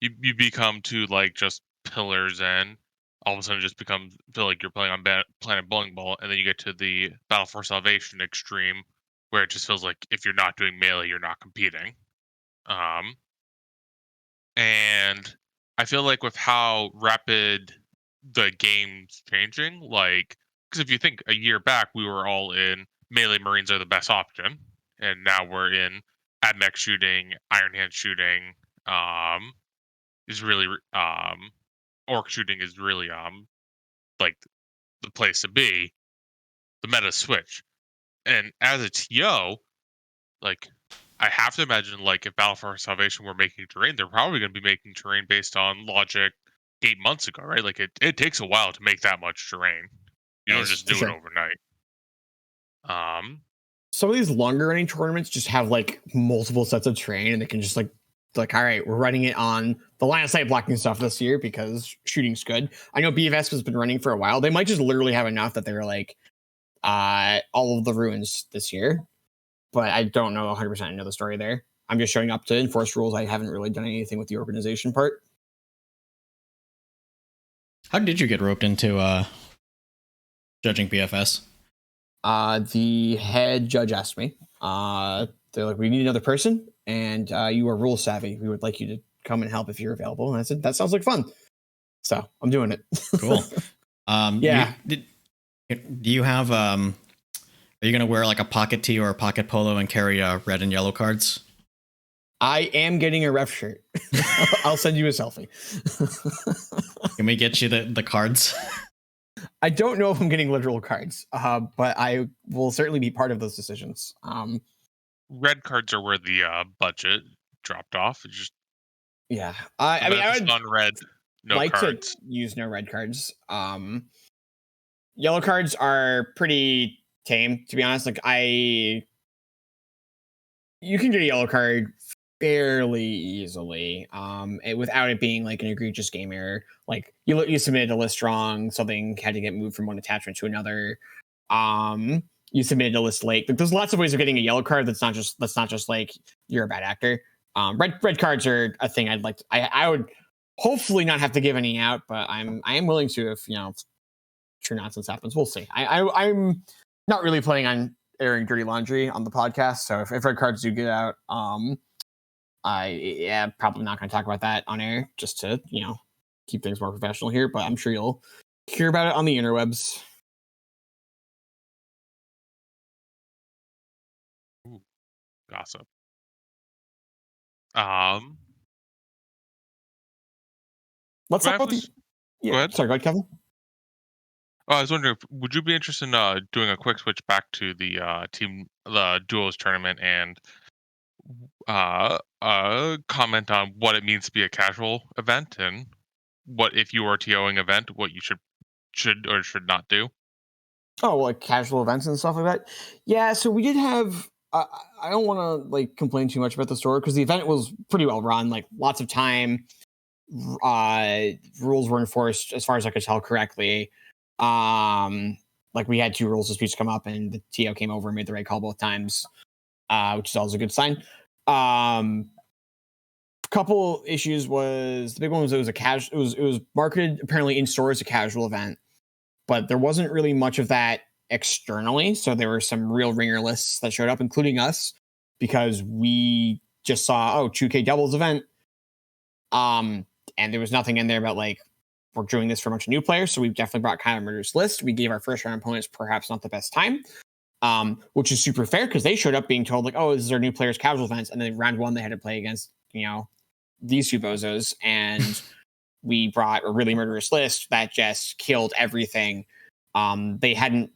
you become to like just pillars, and all of a sudden it just feel like you're playing on Planet Bowling Ball, and then you get to the Battle for Salvation extreme, where it just feels like if you're not doing melee, you're not competing. And I feel like with how rapid the game's changing, like, because if you think a year back, we were all in melee Marines are the best option, and now we're in AdMech shooting, Iron Hand shooting, is really orc shooting is really like the place to be. The meta switch, and as a TO, like I have to imagine, like if Battle for Salvation were making terrain, they're probably going to be making terrain based on logic 8 months ago, right? Like it takes a while to make that much terrain. You don't just do it overnight. Some of these longer running tournaments just have like multiple sets of terrain, and they can just like all right, we're running it on the line of sight blocking stuff this year because shooting's good. I know BFS has been running for a while. They might just literally have enough that they're like all of the ruins this year, but I don't know 100%. I know the story there. I'm just showing up to enforce rules. I haven't really done anything with the organization part. How did you get roped into judging BFS? The head judge asked me. They're like, we need another person, and you are rule savvy. We would like you to come and help if you're available. And I said, that sounds like fun. So I'm doing it. Cool. Yeah. Do you have are you gonna wear like a pocket tee or a pocket polo and carry red and yellow cards? I am getting a ref shirt. I'll send you a selfie. Can we get you the cards? I don't know if I'm getting literal cards, but I will certainly be part of those decisions. Red cards are where the budget dropped off. It's just Yeah, I mean, I would on red, no like cards. to use no red cards. Yellow cards are pretty tame, to be honest. Like you can get a yellow card fairly easily, without it being like an egregious game error. Like you submitted a list wrong, something had to get moved from one attachment to another. You submitted a list late. Like, there's lots of ways of getting a yellow card. That's not just like you're a bad actor. Red cards are a thing I would hopefully not have to give any out, but I am willing to if true nonsense happens. We'll see. I'm not really planning on airing dirty laundry on the podcast, so if red cards do get out, probably not going to talk about that on air, just to keep things more professional here. But I'm sure you'll hear about it on the interwebs. Ooh, gossip. Let's talk about the. Yeah, go ahead. Sorry, go ahead, Kevin. I was wondering, would you be interested in doing a quick switch back to the duos tournament and comment on what it means to be a casual event and what, if you were TOing event, what you should or should not do? Oh, like casual events and stuff like that. Yeah, so we did have. I don't want to complain too much about the store because the event was pretty well run. Like, lots of time. Rules were enforced as far as I could tell correctly. Like, we had 2 rules disputes come up, and the TO came over and made the right call both times, which is always a good sign. Couple issues was the big one was it was marketed apparently in store as a casual event, but there wasn't really much of that externally. So there were some real ringer lists that showed up, including us, because we just saw 2K doubles event, and there was nothing in there about like we're doing this for a bunch of new players. So we've definitely brought kind of a murderous list. We gave our first round opponents perhaps not the best time, which is super fair because they showed up being told like, oh, this is our new players casual events, and then round 1 they had to play against these 2 bozos, and we brought a really murderous list that just killed everything. They had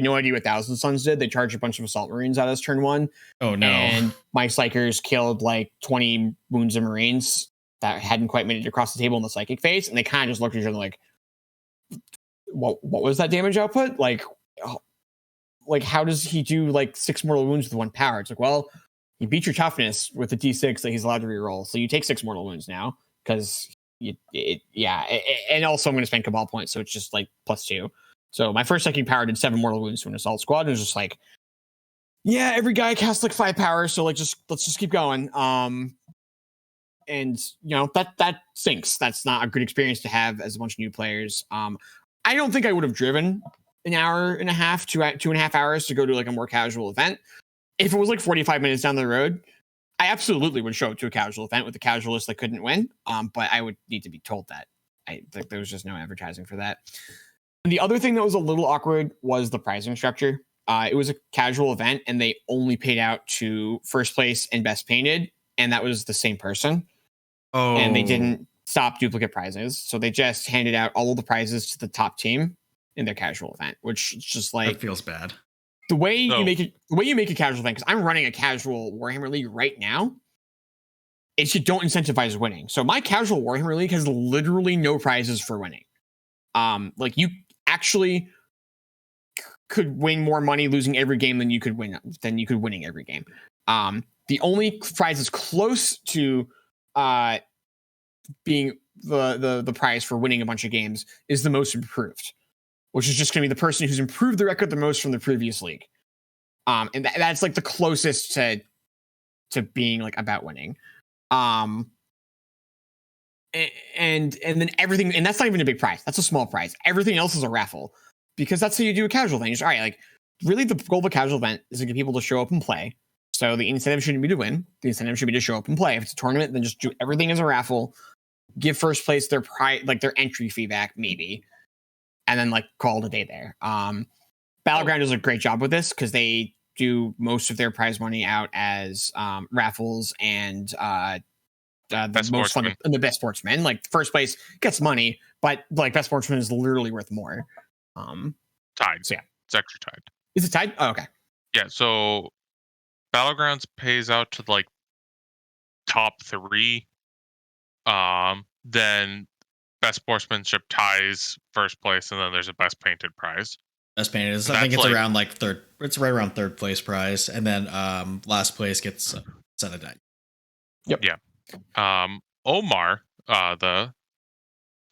no idea what Thousand Suns did. They charged a bunch of assault marines at us turn 1. Oh no! And my psychers killed like 20 wounds of marines that hadn't quite made it across the table in the psychic phase, and they kind of just looked at each other like, what was that damage output? Like how does he do like 6 mortal wounds with 1 power? It's like, well, he beat your toughness with the D6 that he's allowed to reroll, so you take 6 mortal wounds now because and also I'm going to spend cabal points, so it's just like +2. So my first psychic power did 7 mortal wounds to an assault squad, and it was just like, yeah, every guy casts like 5 power, so like let's just keep going. And that stinks. That's not a good experience to have as a bunch of new players. I don't think I would have driven an hour and a half to 2.5 hours to go to like a more casual event. If it was like 45 minutes down the road, I absolutely would show up to a casual event with a casualist that couldn't win. But I would need to be told that. There was just no advertising for that. And the other thing that was a little awkward was the pricing structure. It was a casual event, and they only paid out to first place and best painted, and that was the same person. Oh. And they didn't stop duplicate prizes, so they just handed out all of the prizes to the top team in their casual event, which is just like, that feels bad. The way you make a casual event, because I'm running a casual Warhammer League right now, is you don't incentivize winning. So my casual Warhammer League has literally no prizes for winning. Like, you actually could win more money losing every game than you could winning every game. The only prizes close to being the prize for winning a bunch of games is the most improved, which is just going to be the person who's improved the record the most from the previous league. And that's like the closest to to being like about winning. And then everything, and that's not even a big prize. That's a small prize. Everything else is a raffle, because that's how you do a casual thing. Just, all right, like really the goal of a casual event is to get people to show up and play. So the incentive shouldn't be to win. The incentive should be to show up and play. If it's a tournament, then just do everything as a raffle. Give first place their their entry fee back, maybe, and then like call it a day there. Battleground does a great job with this because they do most of their prize money out as raffles and the most fun and the best sportsman. Like first place gets money, but like best sportsman is literally worth more. Tied. So yeah, it's actually tied. Is it tied? Oh, okay. Yeah. So Battlegrounds pays out to like top 3. Then best sportsmanship ties first place, and then there's a best painted prize. Best painted is, I think it's like, around like third. It's right around third place prize, and then last place gets set a deck. Yep. Yeah. Omar, the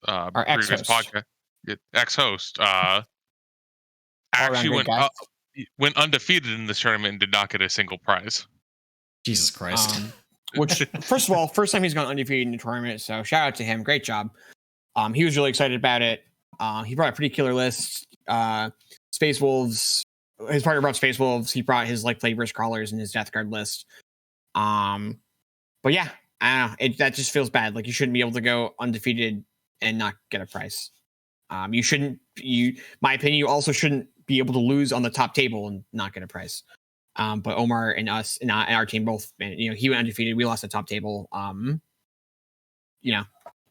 our previous podcast ex-host, actually went undefeated in this tournament and did not get a single prize. Jesus Christ. Which, first of all, first time he's gone undefeated in the tournament, so shout out to him. Great job. He was really excited about it. He brought a pretty killer list. Space Wolves. His partner brought Space Wolves. He brought his like Flavors Crawlers and his Death Guard list. But yeah, I don't know. That just feels bad. Like you shouldn't be able to go undefeated and not get a prize. You shouldn't. My opinion, you also shouldn't be able to lose on the top table and not get a prize. But Omar and us and our team both, he went undefeated. We lost the top table.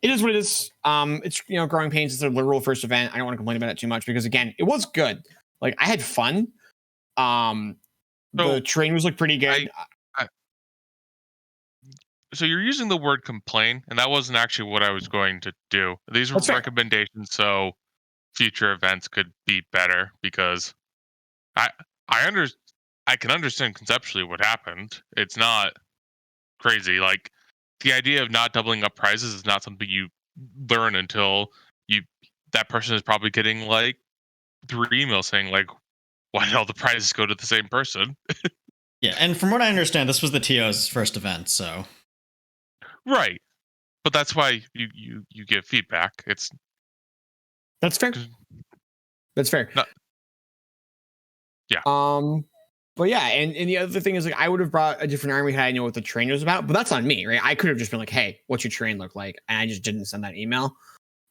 It is what it is. It's growing pains. It's a literal first event. I don't want to complain about it too much because again, it was good. Like I had fun. The train was like pretty good. So you're using the word complain, and that wasn't actually what I was going to do. These were recommendations, so future events could be better because I can understand conceptually what happened. It's not crazy. Like the idea of not doubling up prizes is not something you learn until that person is probably getting like 3 emails saying like, why did all the prizes go to the same person? Yeah, and from what I understand, this was the TO's first event, so right. But that's why you give feedback. That's fair. That's fair. No, yeah. But yeah, and the other thing is like I would have brought a different army had I know what the train was about, but that's on me, right? I could have just been like, hey, what's your train look like? And I just didn't send that email.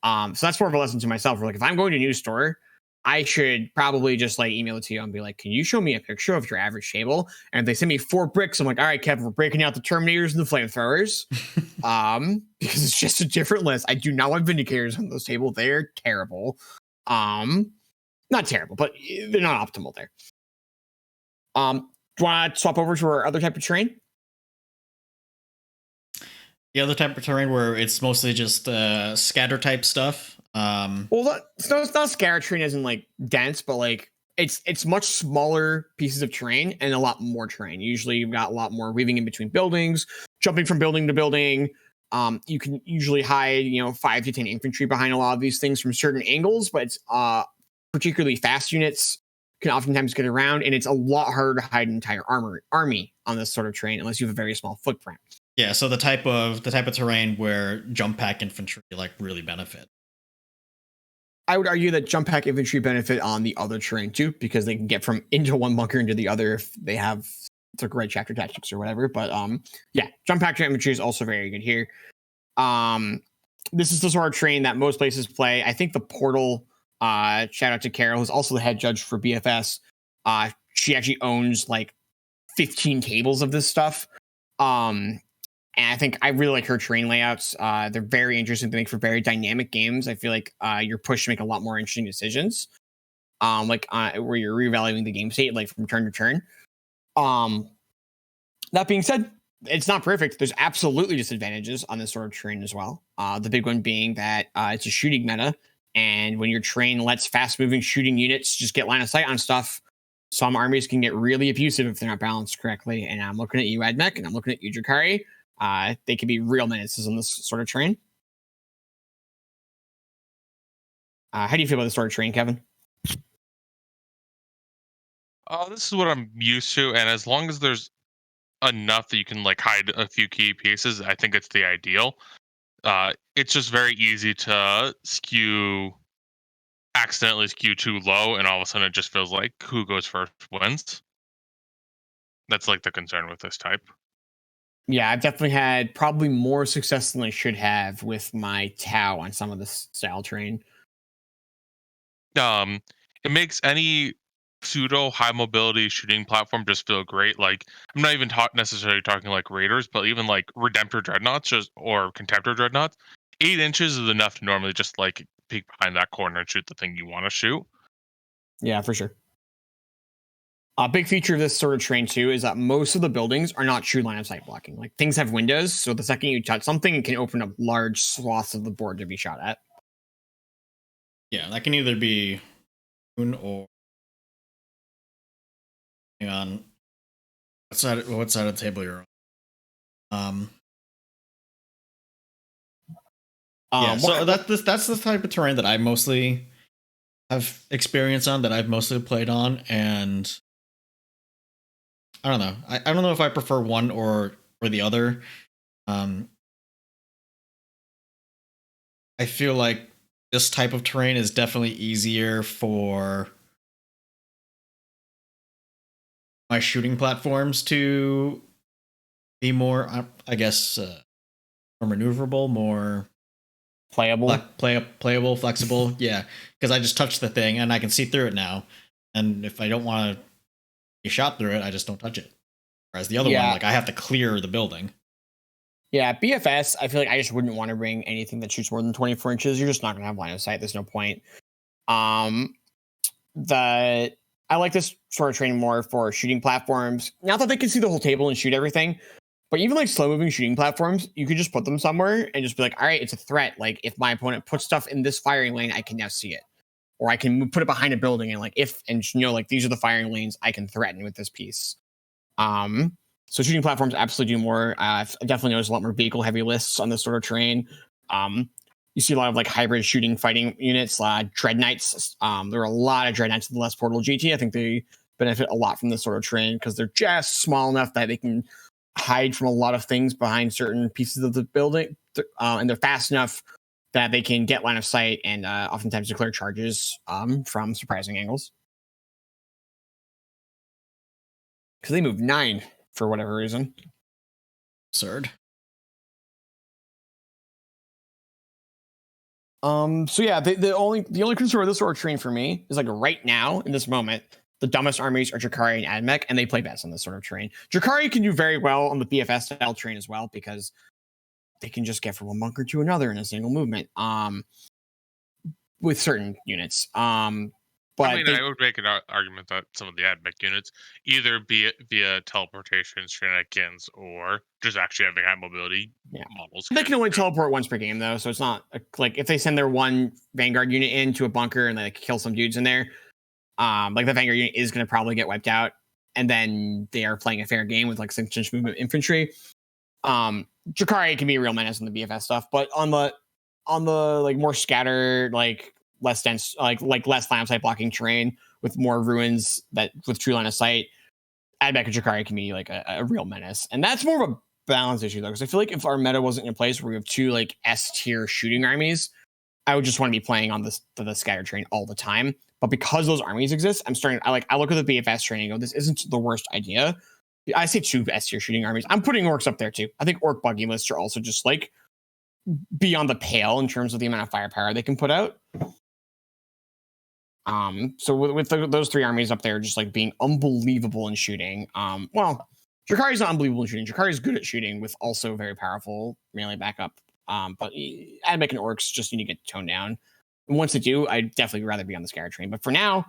So that's more of a lesson to myself. Where like if I'm going to a new store, I should probably just like email it to you and be like, can you show me a picture of your average table? And if they send me 4 bricks, I'm like, all right, Kev, we're breaking out the Terminators and the flamethrowers. Because it's just a different list. I do not want Vindicators on those tables. They're terrible. Not terrible, but they're not optimal there. Do you want to swap over to our other type of terrain? The other type of terrain where it's mostly just scatter type stuff. Well, it's not scatter terrain as in like dense, but like it's much smaller pieces of terrain and a lot more terrain. Usually you've got a lot more weaving in between buildings, jumping from building to building. You can usually hide, 5 to 10 infantry behind a lot of these things from certain angles, but it's particularly fast units can oftentimes get around, and it's a lot harder to hide an entire army on this sort of terrain unless you have a very small footprint. Yeah, so the type of terrain where jump pack infantry like really benefit. I would argue that jump pack infantry benefit on the other terrain too, because they can get from into one bunker into the other if they have the right chapter tactics or whatever. But yeah, jump pack infantry is also very good here. This is the sort of terrain that most places play. I think the Portal. Shout out to Carol, who's also the head judge for BFS. She actually owns like 15 tables of this stuff. And I think I really like her terrain layouts. They're very interesting to make for very dynamic games. I feel like you're pushed to make a lot more interesting decisions. Where you're reevaluating the game state like from turn to turn. That being said, it's not perfect. There's absolutely disadvantages on this sort of terrain as well. The big one being that it's a shooting meta. And when your train lets fast-moving shooting units just get line of sight on stuff, some armies can get really abusive if they're not balanced correctly. And I'm looking at you, Admech, and I'm looking at you, Drakari. They can be real menaces on this sort of train. How do you feel about this sort of train, Kevin? This is what I'm used to, and as long as there's enough that you can like hide a few key pieces, I think it's the ideal. It's just very easy to accidentally skew too low, and all of a sudden it just feels like who goes first wins. That's like the concern with this type. Yeah, I've definitely had probably more success than I should have with my Tau on some of this style terrain. It makes any pseudo high mobility shooting platform just feel great. Like I'm not even necessarily talking like Raiders, but even like Redemptor Dreadnoughts or Contemptor Dreadnoughts. 8 inches is enough to normally just like peek behind that corner and shoot the thing you want to shoot. Yeah, for sure. A big feature of this sort of terrain too is that most of the buildings are not true line of sight blocking. Like things have windows, so the second you touch something, it can open up large swaths of the board to be shot at. Yeah, that can either be or hang on. What side of the table you're on? Yeah, so that's the type of terrain that I mostly have experience on, that I've mostly played on, and I don't know. I don't know if I prefer one or the other. I feel like this type of terrain is definitely easier for my shooting platforms to be more, I guess, more maneuverable, more Playable. playable, flexible. Yeah, because I just touch the thing and I can see through it now. And if I don't want to be shot through it, I just don't touch it. Whereas the other one, like I have to clear the building. Yeah, BFS, I feel like I just wouldn't want to bring anything that shoots more than 24 inches. You're just not going to have line of sight. There's no point. I like this sort of training more for shooting platforms. Not that they can see the whole table and shoot everything, but even like slow moving shooting platforms, you could just put them somewhere and just be like, all right, it's a threat. Like if my opponent puts stuff in this firing lane, I can now see it. Or I can put it behind a building and like like these are the firing lanes I can threaten with this piece. So shooting platforms absolutely do more. I've definitely noticed a lot more vehicle heavy lists on this sort of terrain. You see a lot of like hybrid shooting fighting units, dreadnoughts. There are a lot of dreadnoughts in the less portable GT. I think they benefit a lot from this sort of terrain because they're just small enough that they can hide from a lot of things behind certain pieces of the building, and they're fast enough that they can get line of sight and oftentimes declare charges from surprising angles. Because they move 9 for whatever reason. Absurd. So yeah, the only concern with this sort of terrain for me is like right now in this moment, the dumbest armies are Drakari and Admech, and they play best on this sort of terrain. Drakari can do very well on the BFS style terrain as well because they can just get from one bunker to another in a single movement. With certain units. But I mean, I would make an argument that some of the AdMech units, either be it via teleportation shenanigans or just actually having high mobility models. They can only teleport once per game, though, so it's not like if they send their one Vanguard unit into a bunker and they kill some dudes in there, like the Vanguard unit is going to probably get wiped out, and then they are playing a fair game with like 6-inch movement infantry. Drakari can be a real menace on the BFS stuff, but on the like more scattered, like less dense, like less line of sight blocking terrain with more ruins that with true line of sight, Admech and Drakari can be like a real menace, and that's more of a balance issue though, because I feel like if our meta wasn't in a place where we have two like S tier shooting armies, I would just want to be playing on the scattered terrain all the time. But because those armies exist, I look at the BFS terrain and go, this isn't the worst idea. I say 2 S tier shooting armies. I'm putting orcs up there too. I think orc buggy lists are also just like beyond the pale in terms of the amount of firepower they can put out. So with those 3 armies up there, just like being unbelievable in shooting. Well, Drakari's not unbelievable in shooting. Drakari's good at shooting with also very powerful melee backup. But Admech and orcs just need to get toned down. And once they do, I'd definitely rather be on the Scatter train. But for now,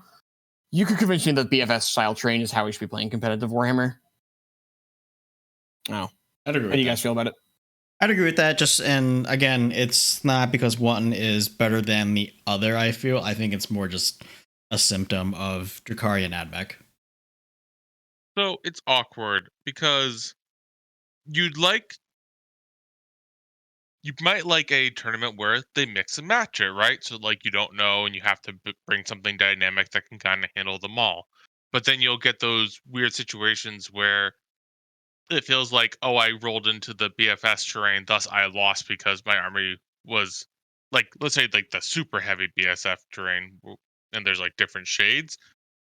you could convince me that BFS style train is how we should be playing competitive Warhammer. Oh, I'd agree. How do you guys feel about it? I'd agree with that. And again, it's not because one is better than the other. I think it's more just a symptom of Drakari and Admech. So it's awkward because you might like a tournament where they mix and match it, right? So like you don't know, and you have to bring something dynamic that can kind of handle them all. But then you'll get those weird situations where it feels like, oh, I rolled into the BFS terrain, thus I lost because my army was like, let's say like the super heavy BSF terrain, and there's like different shades,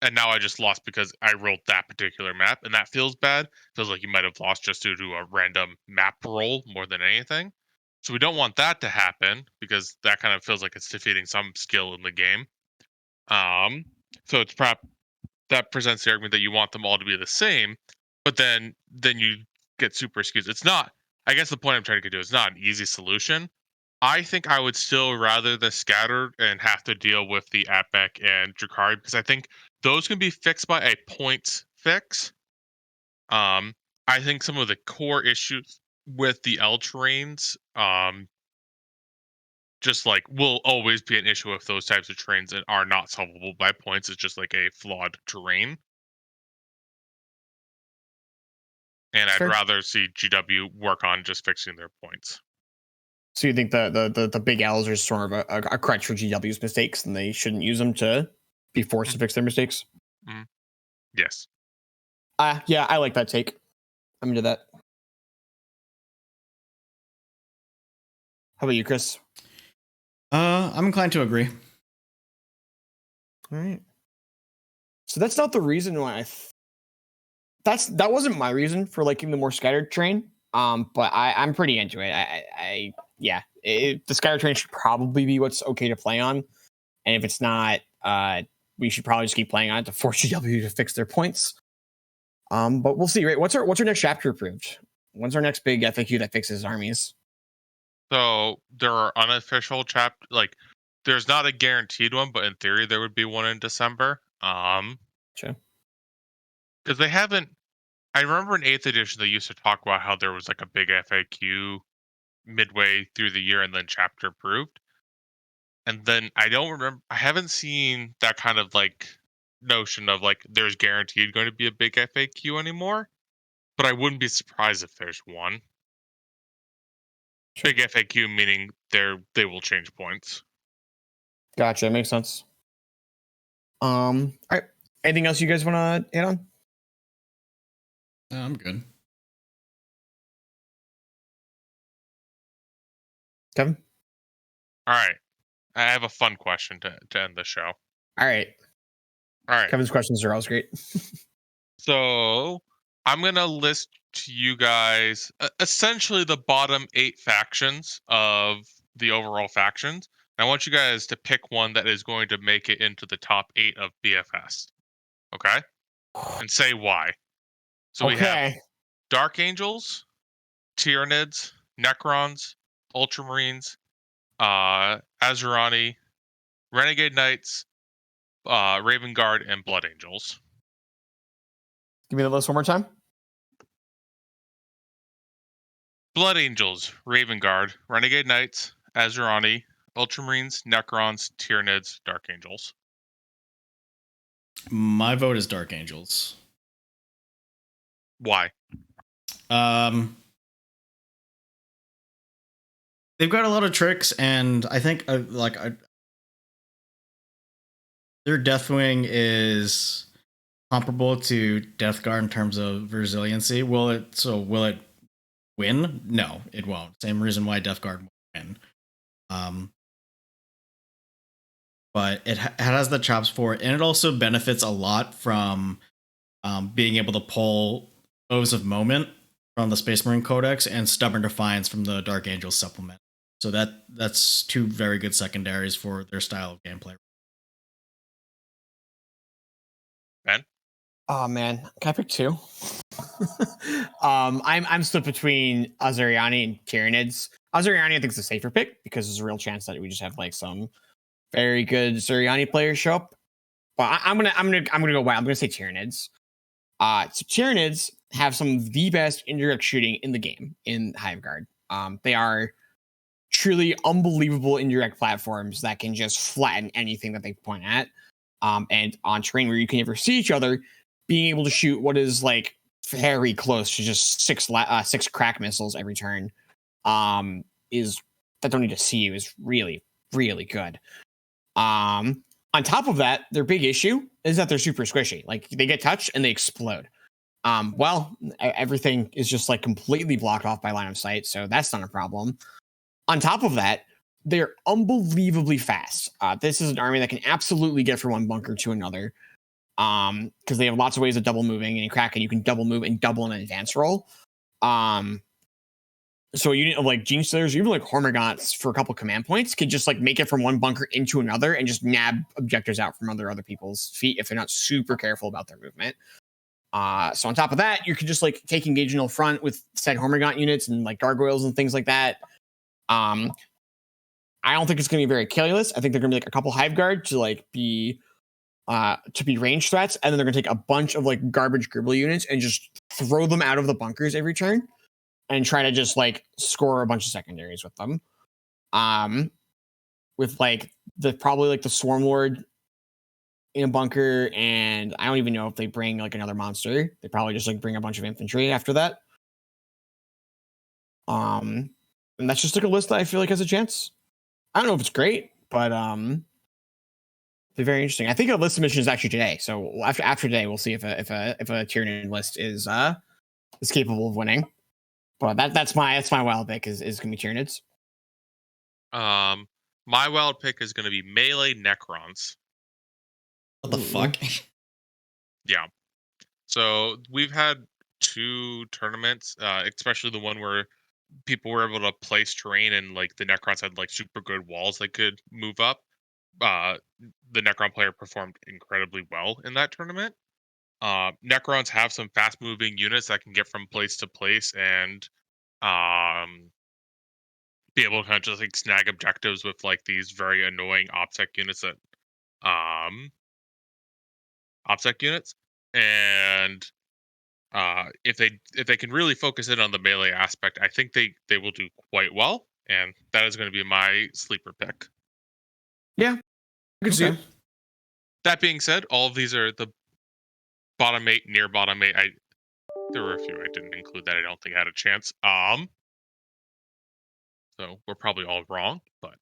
and now I just lost because I rolled that particular map, and that feels bad. Feels like you might have lost just due to a random map roll more than anything. So we don't want that to happen because that kind of feels like it's defeating some skill in the game. So it's that presents the argument that you want them all to be the same, but then you get super skews. It's not. I guess the point I'm trying to get to is not an easy solution. I think I would still rather the scattered and have to deal with the epic and Drakari because I think those can be fixed by a points fix. I think some of the core issues with the L terrains, just like will always be an issue with those types of terrains and are not solvable by points. It's just like a flawed terrain. And I'd rather see GW work on just fixing their points. So you think the big L's are sort of a crutch for GW's mistakes, and they shouldn't use them to be forced to fix their mistakes? Mm-hmm. Yes. Yeah, I like that take. I'm into that. How about you, Chris? I'm inclined to agree. All right. So that's not the reason why that wasn't my reason for liking the more scattered train. But I'm pretty into it. The scattered train should probably be what's okay to play on, and if it's not, we should probably just keep playing on it to force GW to fix their points. But we'll see. Right? What's our next chapter approved? When's our next big FAQ that fixes armies? So there are unofficial there's not a guaranteed one, but in theory there would be one in December. Sure. Because they haven't. I remember in 8th edition they used to talk about how there was like a big FAQ midway through the year and then chapter approved. And then I don't remember. I haven't seen that kind of like notion of like there's guaranteed going to be a big FAQ anymore. But I wouldn't be surprised if there's one. Big FAQ meaning they will change points. Gotcha, makes sense. All right. Anything else you guys want to add on? I'm good. Kevin? All right. I have a fun question to end the show. All right. Kevin's questions are always great. So I'm going to list to you guys essentially the bottom 8 factions of the overall factions. And I want you guys to pick one that is going to make it into the top 8 of BFS. Okay? And say why. So we have Dark Angels, Tyranids, Necrons, Ultramarines, Azurani, Renegade Knights, Raven Guard, and Blood Angels. Give me the list one more time. Blood Angels, Raven Guard, Renegade Knights, Azurani, Ultramarines, Necrons, Tyranids, Dark Angels. My vote is Dark Angels. Why? They've got a lot of tricks, and I think their Deathwing is comparable to Death Guard in terms of resiliency. Will it win? No, it won't. Same reason why Death Guard won't win. But it has the chops for it, and it also benefits a lot from being able to pull Oaths of Moment from the Space Marine Codex and Stubborn Defiance from the Dark Angels supplement. So that's 2 very good secondaries for their style of gameplay. Ben? Oh man, can I pick 2? I'm split between Azuriani and Tyranids. Azuriani I think is a safer pick because there's a real chance that we just have like some very good Azuriani players show up. But I'm gonna go wild. I'm gonna say Tyranids. So Tyranids have some of the best indirect shooting in the game in Hive Guard. They are truly unbelievable indirect platforms that can just flatten anything that they point at. And on terrain where you can never see each other, being able to shoot what is like very close to just 6 crack missiles every turn, is that don't need to see you is really, really good. On top of that, their big issue is that they're super squishy. Like they get touched and they explode. Well, everything is just like completely blocked off by line of sight, so that's not a problem. On top of that, they're unbelievably fast. This is an army that can absolutely get from one bunker to another. Because they have lots of ways of double moving, and in Kraken, you can double move and double an advance roll. So you need like Gene Stealers, even like Hormigauts for a couple command points can just like make it from one bunker into another and just nab objectives out from under other people's feet if they're not super careful about their movement. So on top of that, you can just like take engagemental front with said Hormigaut units and like gargoyles and things like that. I don't think it's going to be very killless. I think they're going to be like a couple Hive Guard to be range threats, and then they're going to take a bunch of like garbage Gribble units and just throw them out of the bunkers every turn and try to just like score a bunch of secondaries with them. With like probably the Swarm Lord in a bunker, and I don't even know if they bring like another monster. They probably just like bring a bunch of infantry after that. And that's just like a list that I feel like has a chance. I don't know if it's great, but they're very interesting. I think a list submission is actually today, so after today, we'll see if a Tyranid list is capable of winning. But that's my wild pick is gonna be Tyranids. My wild pick is gonna be melee Necrons. What the fuck? Yeah. So we've had 2 tournaments, especially the one where people were able to place terrain and like the Necrons had like super good walls they could move up. The Necron player performed incredibly well in that tournament. Necrons have some fast moving units that can get from place to place and be able to kind of just like snag objectives with like these very annoying OPSEC units that OPSEC units. And if they can really focus in on the melee aspect, I think they will do quite well, and that is going to be my sleeper pick. Yeah, I can see it. That being said, all of these are the bottom 8, near bottom 8. There were a few I didn't include that I don't think had a chance. So we're probably all wrong, but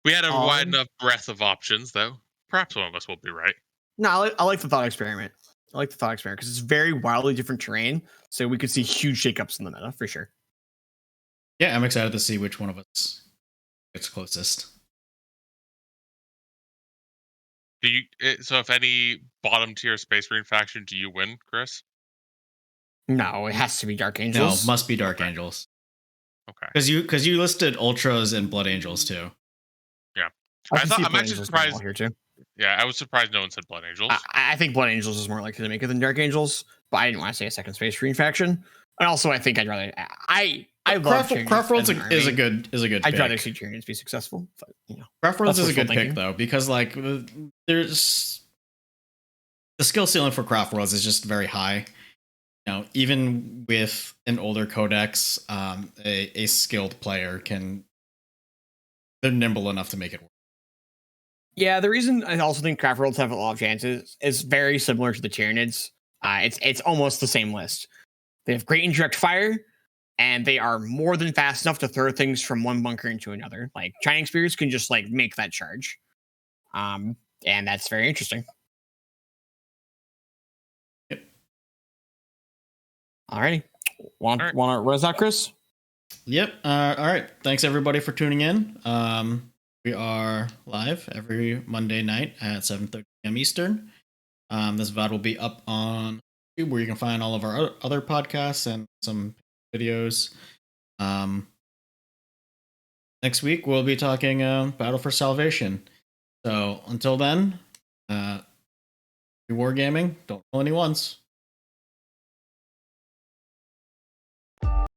we had a wide enough breadth of options, though. Perhaps one of us will be right. No, I like the thought experiment. I like the thought experiment because it's very wildly different terrain, so we could see huge shakeups in the meta for sure. Yeah, I'm excited to see which one of us gets closest. So if any bottom tier Space Marine faction, do you win, Chris? No, it has to be Dark Angels. No, must be Dark Angels. Okay. Because you listed Ultras and Blood Angels too. Yeah. I'm actually surprised here too. Yeah, I was surprised no one said Blood Angels. I think Blood Angels is more likely to make it than Dark Angels, but I didn't want to say a second Space Marine faction. And also, I think I'd rather love Craft Worlds is a good I'd pick. rather see Tyranids be successful, but Craft Worlds is a good pick though, because like there's the skill ceiling for Craft Worlds is just very high. Even with an older codex, a skilled player they're nimble enough to make it work. Yeah, the reason I also think Craft Worlds have a lot of chances is very similar to the Tyranids. It's almost the same list. They have great indirect fire, and they are more than fast enough to throw things from one bunker into another. Like Shining Spears can just like make that charge, and that's very interesting. Yep. Alrighty, want to what is that, Chris? Yep. All right. Thanks everybody for tuning in. We are live every Monday night at 7:30 p.m. Eastern. This VOD will be up on YouTube, where you can find all of our other podcasts and some videos. Next week we'll be talking Battle for Salvation. So until then, be wargaming. Don't roll any ones.